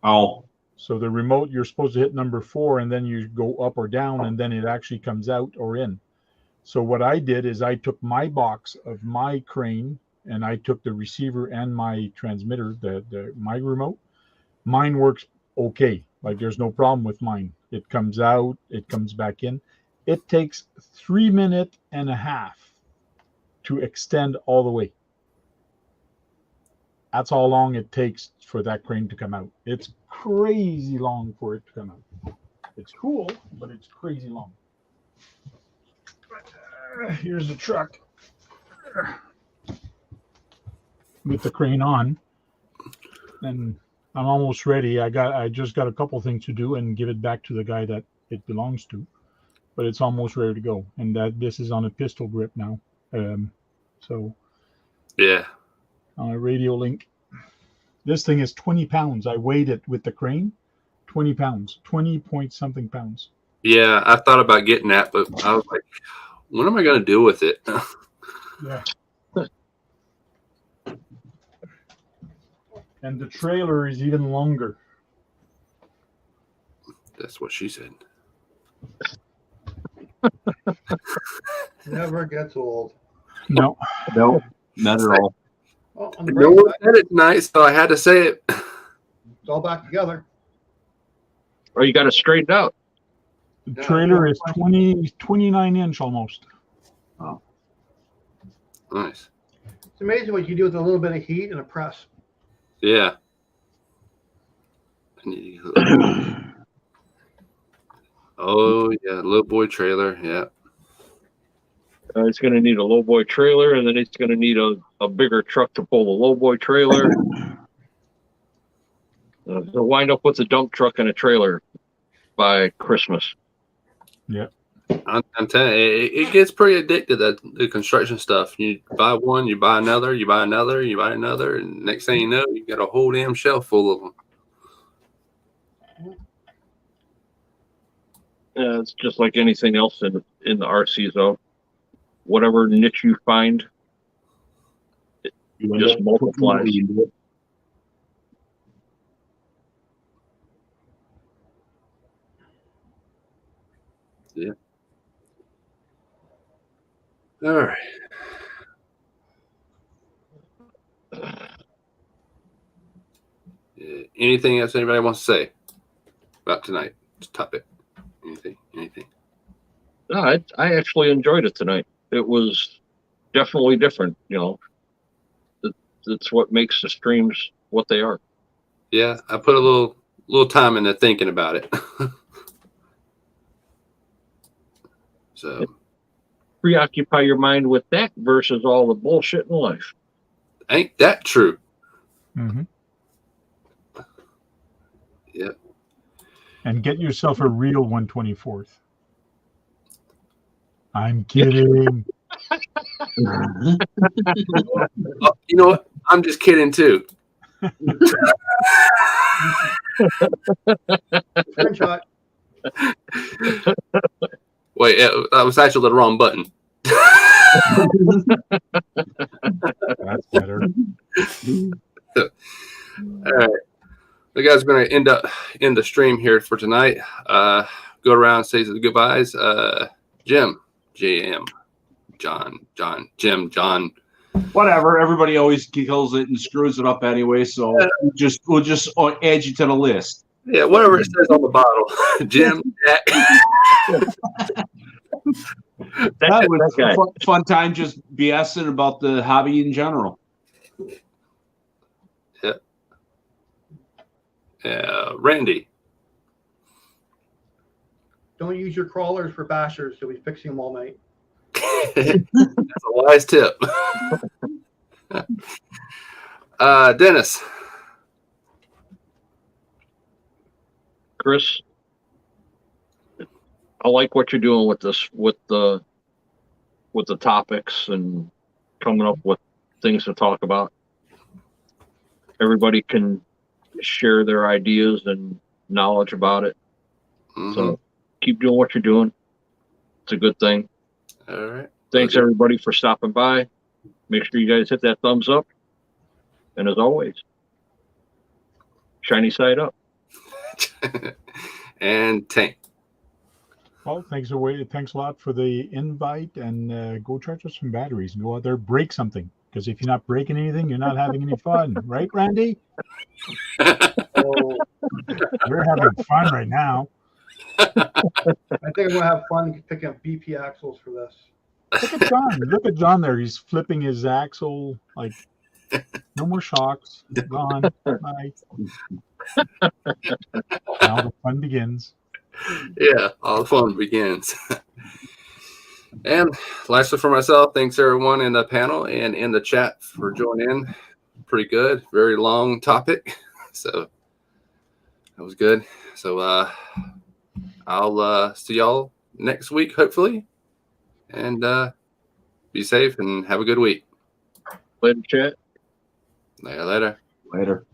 Oh. So the remote, you're supposed to hit number 4, and then you go up or down, and then it actually comes out or in. So what I did is I took my box of my crane, and I took the receiver and my transmitter, my remote. Mine works okay. Like there's no problem with mine. It comes out, it comes back in. It takes 3.5 minutes to extend all the way. That's how long it takes for that crane to come out. It's crazy long for it to come out. It's cool, but it's crazy long. Here's the truck with the crane on, and I'm almost ready. I just got a couple things to do and give it back to the guy that it belongs to, but it's almost ready to go. And that this is on a pistol grip now, so Yeah. on a radio link. This thing is 20 pounds. I weighed it with the crane. 20 pounds, 20 point something pounds. Yeah, I thought about getting that, but I was like, what am I going to do with it? Yeah. And the trailer is even longer. That's what she said. Never gets old. No. No, not at all. Well, on the No bright one side, said it tonight, so I had to say it. it's all back together. Or you got it straightened out. The Yeah, trailer yeah. is 29 inch almost. Nice. It's amazing what you do with a little bit of heat and a press. Yeah. I need to- Oh, yeah. Little boy trailer. Yeah. It's going to need a lowboy trailer, and then it's going to need a bigger truck to pull the lowboy trailer. They'll wind up with a dump truck and a trailer by Christmas. Yeah. I'm telling you, it gets pretty addicted, the construction stuff. You buy one, you buy another, you buy another, you buy another, and next thing you know, you got a whole damn shelf full of them. Yeah, it's just like anything else in the RC zone. Whatever niche you find, You just multiplies. Yeah. All right. Anything else anybody wants to say about tonight's topic? Anything? No, I actually enjoyed it tonight. It was definitely different. You know, it's what makes the streams what they are. Yeah, I put a little time into thinking about it. So Preoccupy your mind with that versus all the bullshit in life. ain't that true? Mm-hmm. Yep. And get yourself a real 124th. I'm kidding. Oh, you know what? I'm just kidding too. Screenshot. Wait, I was actually the wrong button. That's better. All right. The guys are going to end the stream here for tonight. Go around and say the goodbyes. Jim, JM, John, Jim, John. Whatever. Everybody always kills it and screws it up anyway. So we'll just add you to the list. Yeah, whatever it says on the bottle. Jim, Jack. That was a fun time just BSing about the hobby in general. Randy. Don't use your crawlers for bashers. So he's fixing them all night. That's a wise tip. Dennis. Chris, I like what you're doing with this, with the topics and coming up with things to talk about. Everybody can share their ideas and knowledge about it. Mm-hmm. So keep doing what you're doing. It's a good thing. All right. Thanks everybody for stopping by. Make sure you guys hit that thumbs up. And as always, shiny side up. And Tank. Well, thanks a lot for the invite, and go charge us some batteries and go out there, break something. Because if you're not breaking anything, you're not having any fun, right, Randy? So We're having fun right now. I think I'm gonna have fun picking up BP axles for this. Look at John. Look at John there. He's flipping his axle. Like, no more shocks. Gone. Bye. Now the fun begins. Yeah, all the fun begins. And lastly, for myself, thanks everyone in the panel and in the chat for joining in. Pretty good. Very long topic. So that was good. So I'll see y'all next week, hopefully. And be safe and have a good week. Later, chat. Later. Later.